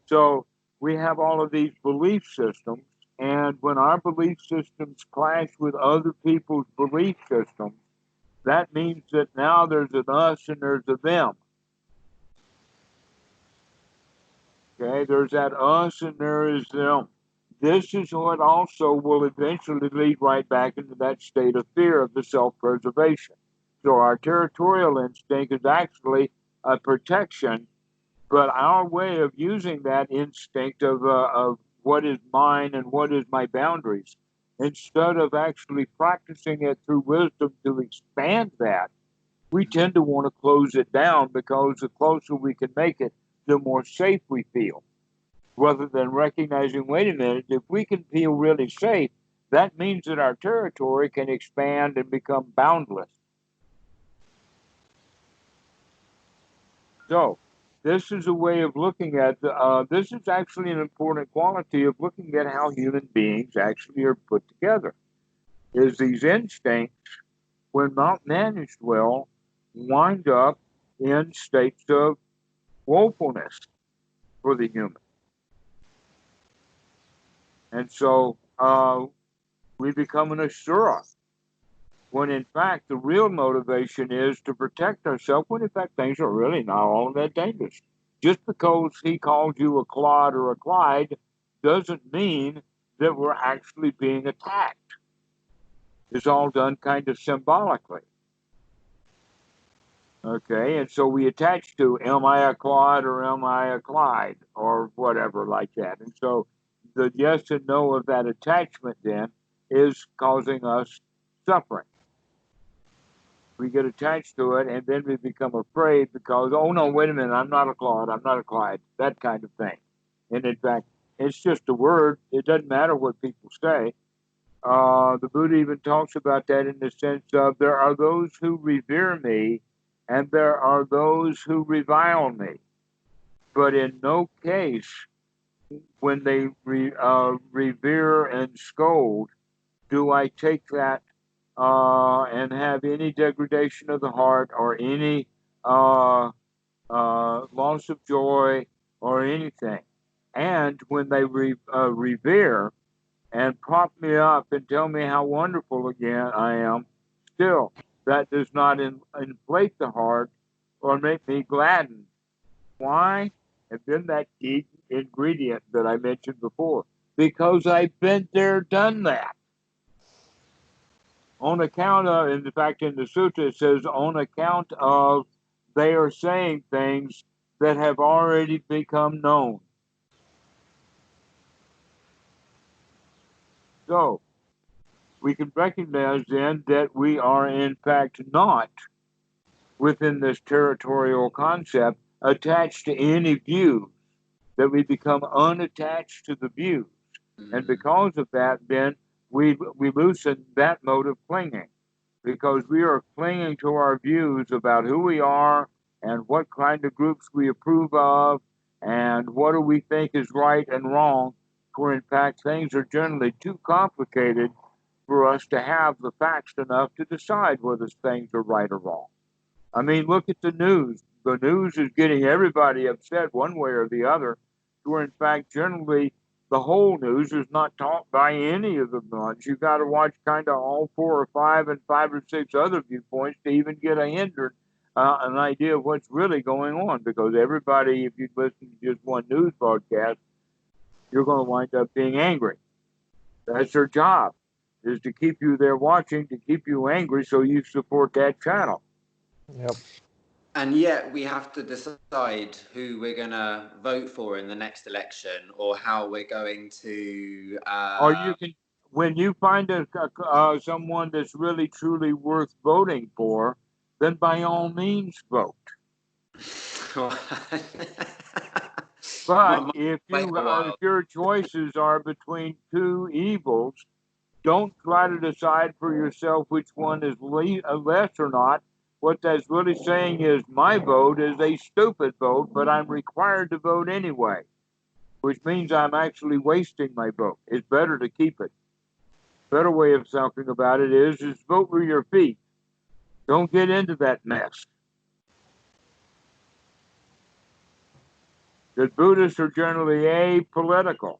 So we have all of these belief systems, and when our belief systems clash with other people's belief systems, that means that now there's an us and there's a them. Okay, there's that us and there is them. This is what also will eventually lead right back into that state of fear of the self-preservation. So our territorial instinct is actually a protection, but our way of using that instinct of what is mine and what is my boundaries, instead of actually practicing it through wisdom to expand that, we tend to want to close it down because the closer we can make it, the more safe we feel. Rather than recognizing, wait a minute, if we can feel really safe, that means that our territory can expand and become boundless. So, this is a way of looking at this is actually an important quality of looking at how human beings actually are put together. Is these instincts, when not managed well, wind up in states of woefulness for the human. And so we become an asura, when in fact the real motivation is to protect ourselves, when in fact things are really not all that dangerous. Just because he calls you a Claude or a Clyde doesn't mean that we're actually being attacked. It's all done kind of symbolically. Okay, and so we attach to, am I a Claude or am I a Clyde or whatever like that. And so the yes and no of that attachment then is causing us suffering. We get attached to it and then we become afraid because, oh no, wait a minute, I'm not a Claude, I'm not a Clyde, that kind of thing. And in fact, it's just a word. It doesn't matter what people say. The Buddha even talks about that in the sense of there are those who revere me and there are those who revile me. But in no case, when they revere and scold, do I take that and have any degradation of the heart or any loss of joy or anything. And when they revere and prop me up and tell me how wonderful again I am, still, that does not inflate the heart or make me gladdened. Why? And then that key ingredient that I mentioned before. Because I've been there, done that. On account of, in fact, in the sutta, it says, on account of they are saying things that have already become known. So, we can recognize then that we are in fact not, within this territorial concept, attached to any view, that we become unattached to the views. And because of that, then we loosen that mode of clinging, because we are clinging to our views about who we are and what kind of groups we approve of and what do we think is right and wrong, where in fact things are generally too complicated for us to have the facts enough to decide whether things are right or wrong. I mean, look at the news. The news is getting everybody upset one way or the other, where in fact generally the whole news is not taught by any of the ones. You've got to watch kind of all four or five and five or six other viewpoints to even get an idea of what's really going on. Because everybody, if you listen to just one news broadcast, you're going to wind up being angry. That's their job, is to keep you there watching, to keep you angry so you support that channel. Yep. And yet we have to decide who we're going to vote for in the next election, or how we're going to. Or you can, when you find someone that's really truly worth voting for, then by all means vote. But Might if wait a if while. your choices are between two evils, don't try to decide for yourself which one is less or not. What that's really saying is my vote is a stupid vote, but I'm required to vote anyway, which means I'm actually wasting my vote. It's better to keep it. Better way of talking about it is vote with your feet. Don't get into that mess. The Buddhists are generally apolitical.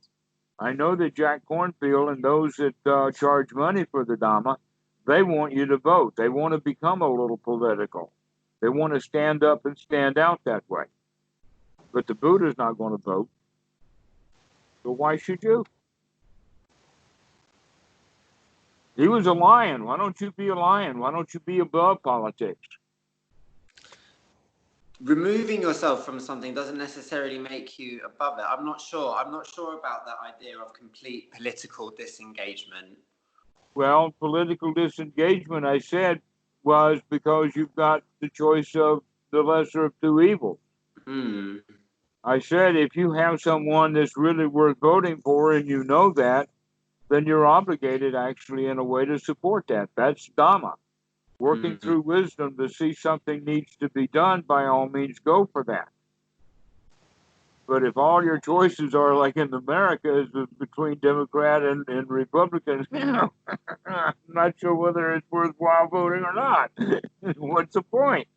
I know that Jack Kornfield and those that charge money for the Dhamma, they want you to vote. They want to become a little political. They want to stand up and stand out that way. But the Buddha's not going to vote. So why should you? He was a lion. Why don't you be a lion? Why don't you be above politics? Removing yourself from something doesn't necessarily make you above it. I'm not sure. I'm not sure about that idea of complete political disengagement. Well, political disengagement, I said, was because you've got the choice of the lesser of two evils. Hmm. I said if you have someone that's really worth voting for and you know that, then you're obligated actually in a way to support that. That's Dhamma. Working through wisdom to see something needs to be done, by all means, go for that. But if all your choices are like in America is between Democrat and Republicans, I'm not sure whether it's worthwhile voting or not. What's the point?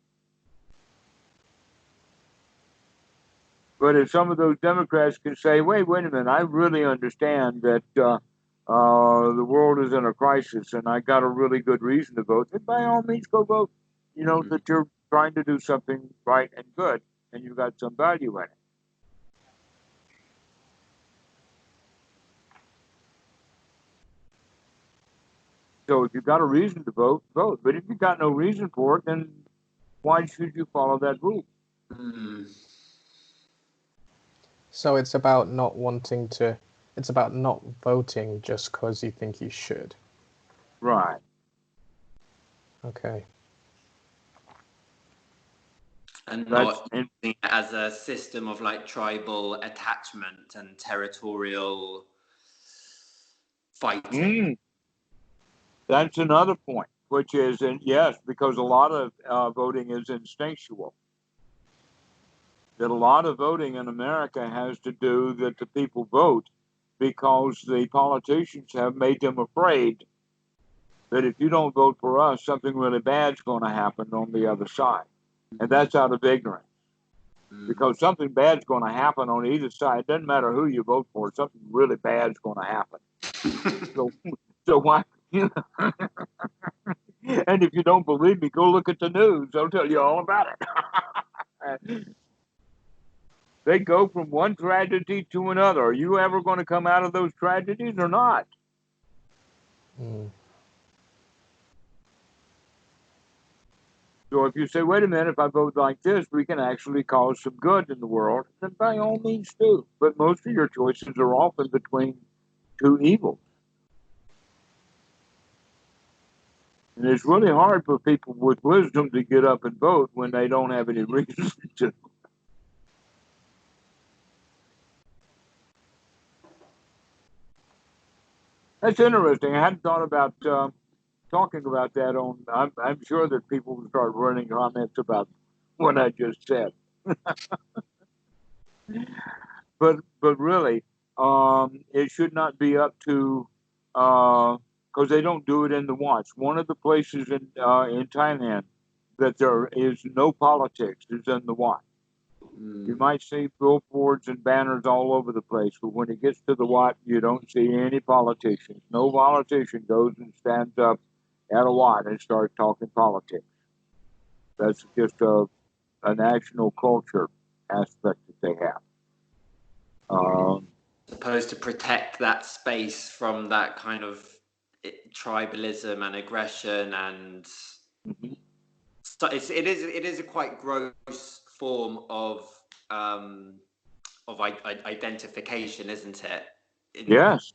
But if some of those Democrats can say, wait a minute, I really understand that the world is in a crisis and I got a really good reason to vote, then by all means go vote. You know, that you're trying to do something right and good and you've got some value in it. So if you've got a reason to vote, vote. But if you've got no reason for it, then why should you follow that rule? So it's about not wanting to, it's about not voting just because you think you should. Right. Okay. And not using it as a system of like tribal attachment and territorial fighting. That's another point, which is, and yes, because a lot of voting is instinctual. That a lot of voting in America has to do that the people vote because the politicians have made them afraid that if you don't vote for us, something really bad's going to happen on the other side. And that's out of ignorance. Because something bad's going to happen on either side. It doesn't matter who you vote for, something really bad's going to happen. So why? And if you don't believe me, go look at the news. I'll tell you all about it. They go from one tragedy to another. Are you ever going to come out of those tragedies or not? So if you say, wait a minute, if I vote like this, we can actually cause some good in the world, then by all means do. But most of your choices are often between two evils. And it's really hard for people with wisdom to get up and vote when they don't have any reason to. That's interesting. I hadn't thought about talking about that on. I'm sure that people will start running comments about what I just said. but really, it should not be up to because they don't do it in the watch. One of the places in Thailand that there is no politics is in the watch. You might see billboards and banners all over the place, but when it gets to the Wat, you don't see any politicians. No politician goes and stands up at a Wat and starts talking politics. That's just a national culture aspect that they have. Supposed to protect that space from that kind of tribalism and aggression, and so it is a quite gross form of identification, isn't it? Yes.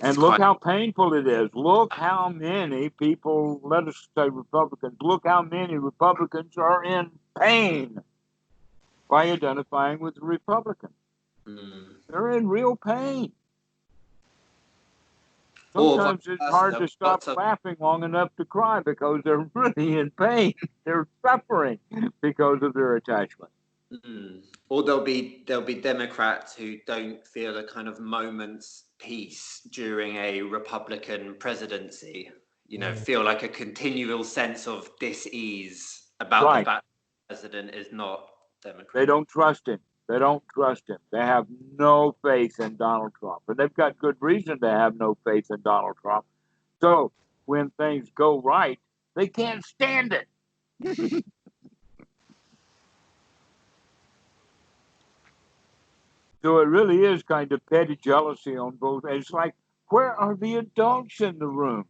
And look how painful it is. Look how many people, let us say Republicans, look how many Republicans are in pain by identifying with the Republicans. They're in real pain. Or Sometimes vice it's versa, hard they'll to be stop lots of laughing long enough to cry because they're really in pain. They're suffering because of their attachment. Or there'll be Democrats who don't feel a kind of moment's peace during a Republican presidency. You know, feel like a continual sense of dis-ease about the Right. fact the president is not Democrat. They don't trust him. They don't trust him. They have no faith in Donald Trump. And they've got good reason to have no faith in Donald Trump. So when things go right, they can't stand it. So it really is kind of petty jealousy on both. It's like, where are the adults in the room?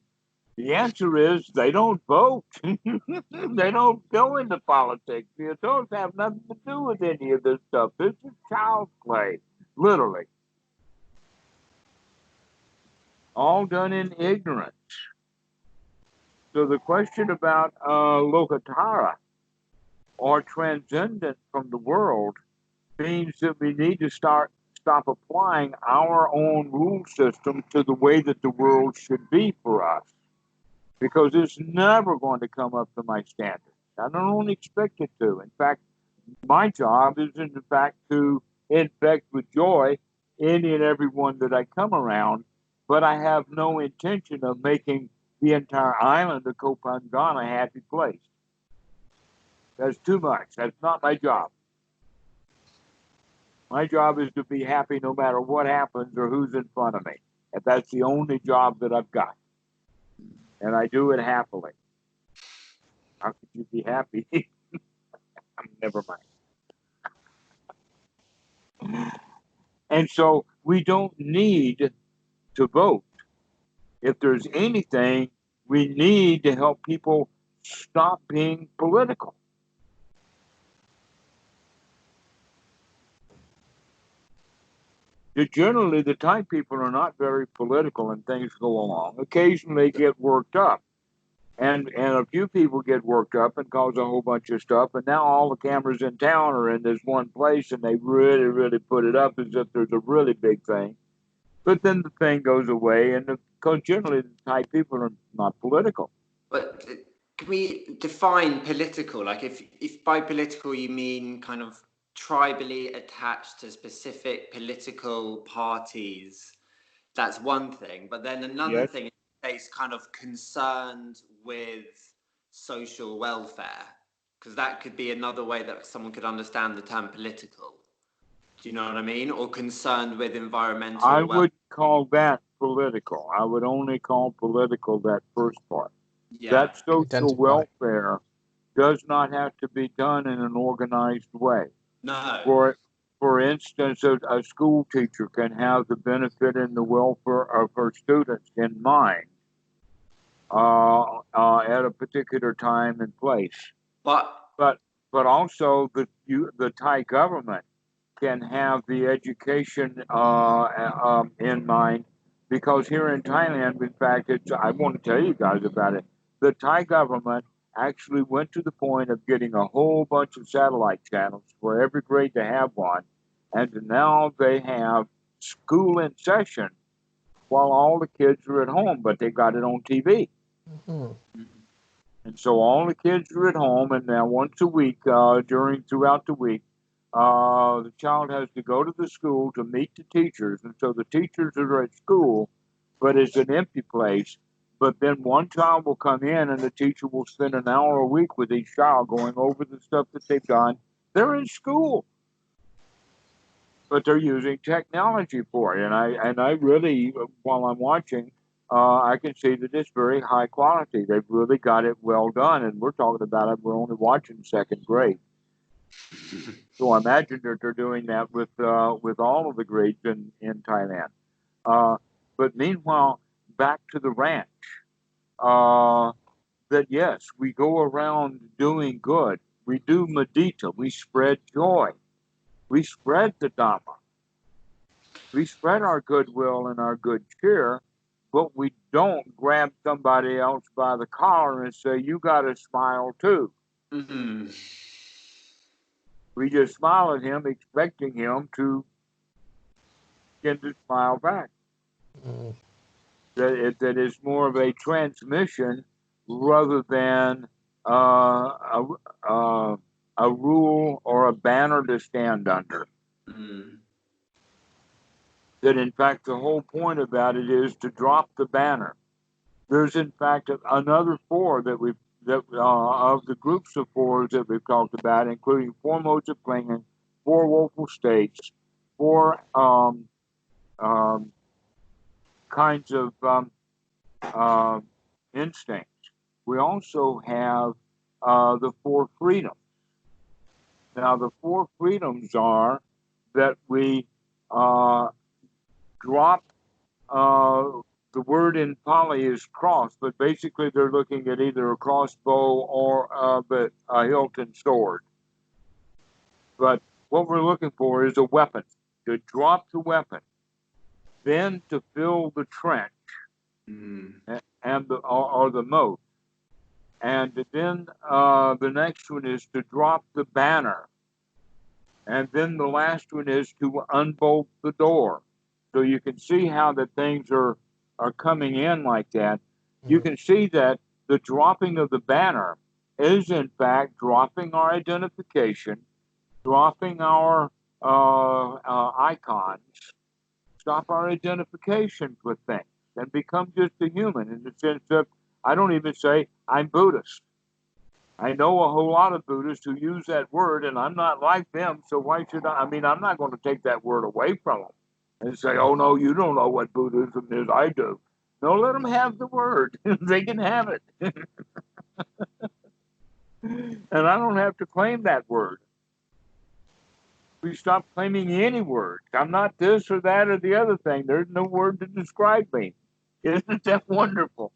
The answer is they don't vote. They don't go into politics. The adults have nothing to do with any of this stuff. This is child's play, literally. All done in ignorance. So the question about Lokatara, or transcendent from the world, means that we need to stop applying our own rule system to the way that the world should be for us. Because it's never going to come up to my standards. I don't expect it to. In fact, my job is, in fact, to infect with joy any and everyone that I come around, but I have no intention of making the entire island of Kopangan a happy place. That's too much. That's not my job. My job is to be happy no matter what happens or who's in front of me. And that's the only job that I've got. And I do it happily. How could you be happy? Never mind. And so we don't need to vote. If there's anything, we need to help people stop being political. Generally, the Thai people are not very political and things go along. Occasionally, they get worked up. And a few people get worked up and cause a whole bunch of stuff. And now all the cameras in town are in this one place, and they really, really put it up as if there's a really big thing. But then the thing goes away, and because generally the Thai people are not political. But can we define political? Like, if by political you mean kind of tribally attached to specific political parties, that's one thing. But then another thing is kind of concerned with social welfare, because that could be another way that someone could understand the term political. Do you know what I mean? Or concerned with environmental I would call that political. I would only call political that first part. Yeah. That social welfare does not have to be done in an organized way. No. For instance, a school teacher can have the benefit and the welfare of her students in mind at a particular time and place. But also the Thai government can have the education in mind, because here in Thailand, in fact, I want to tell you guys about it. The Thai government actually went to the point of getting a whole bunch of satellite channels for every grade to have one, and now they have school in session while all the kids are at home, but they got it on TV. And so all the kids are at home, and now once a week, throughout the week, the child has to go to the school to meet the teachers, and so the teachers are at school, but it's an empty place. But then one child will come in, and the teacher will spend an hour a week with each child going over the stuff that they've done. They're in school, but they're using technology for it. And I really, while I'm watching, I can see that it's very high quality. They've really got it well done, and we're talking about it. We're only watching second grade. So I imagine that they're doing that with all of the grades in Thailand. But meanwhile, back to the ranch, that yes, we go around doing good. We do medita. We spread joy. We spread the Dhamma. We spread our goodwill and our good cheer, but we don't grab somebody else by the collar and say, you got to smile too. We just smile at him, expecting him to begin to smile back. Mm. That is more of a transmission rather than a rule or a banner to stand under. Mm. That in fact the whole point about it is to drop the banner. There's in fact another four that of the groups of fours that we've talked about, including four modes of clinging, four woeful states, four kinds of instincts. We also have the four freedoms. Now, the four freedoms are that we drop. The word in Pali is cross, but basically they're looking at either a crossbow or a hilton sword. But what we're looking for is a weapon, to drop the weapon, then to fill the trench and the moat. And then the next one is to drop the banner. And then the last one is to unbolt the door. So you can see how the things are coming in like that. You can see that the dropping of the banner is in fact dropping our identification, dropping our icons, stop our identification with things, and become just a human in the sense of, I don't even say I'm Buddhist. I know a whole lot of Buddhists who use that word, and I'm not like them, so why should I? I mean, I'm not going to take that word away from them and say, oh, no, you don't know what Buddhism is. I do. No, let them have the word. They can have it. And I don't have to claim that word. We stop claiming any word. I'm not this or that or the other thing. There's no word to describe me. Isn't that wonderful?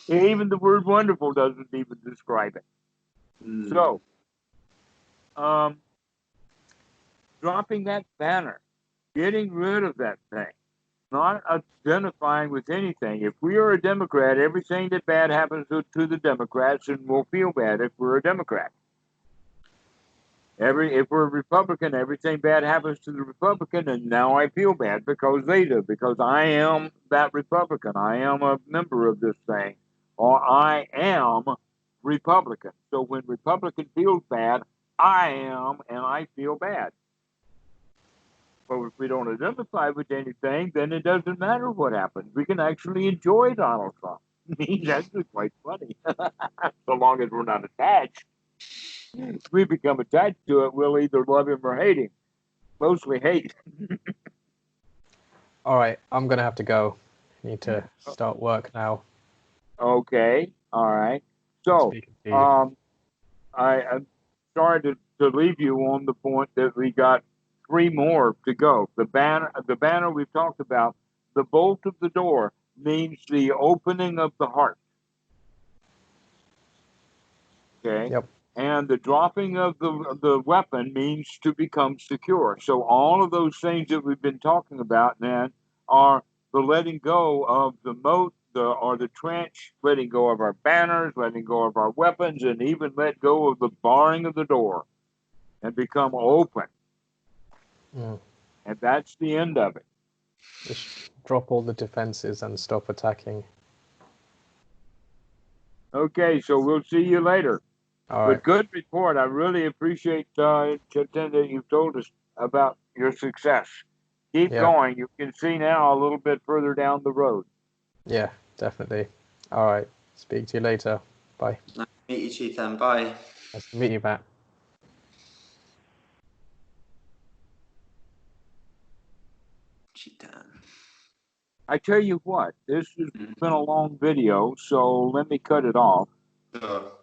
Even the word wonderful doesn't even describe it. So, dropping that banner, getting rid of that thing, not identifying with anything. If we are a Democrat, everything that bad happens to the Democrats, and we'll feel bad if we're a Democrat. If we're a Republican, everything bad happens to the Republican, and now I feel bad because they do, because I am that Republican. I am a member of this thing, or I am Republican. So when Republican feels bad, I am, and I feel bad. But if we don't identify with anything, then it doesn't matter what happens. We can actually enjoy Donald Trump. He's actually quite funny, so long as we're not attached. If we become attached to it, we'll either love him or hate him. Mostly hate. All right, I'm going to have to go. Need to start work now. Okay, all right. So, I'm sorry to leave you on the point that we got 3 more to go. The banner we've talked about. The bolt of the door means the opening of the heart. Okay. Yep. And the dropping of the weapon means to become secure. So all of those things that we've been talking about, then, are the letting go of the moat, or the trench, letting go of our banners, letting go of our weapons, and even let go of the barring of the door and become open. And that's the end of it. Just drop all the defenses and stop attacking. Okay, so we'll see you later. All But right. good report. I really appreciate, Chintan, that you've told us about your success. Keep going. You can see now a little bit further down the road. Yeah, definitely. All right. Speak to you later. Bye. Nice to meet you, Chintan. Bye. Nice to meet you, Matt. Chintan. I tell you what, this has been a long video, so let me cut it off. Sure.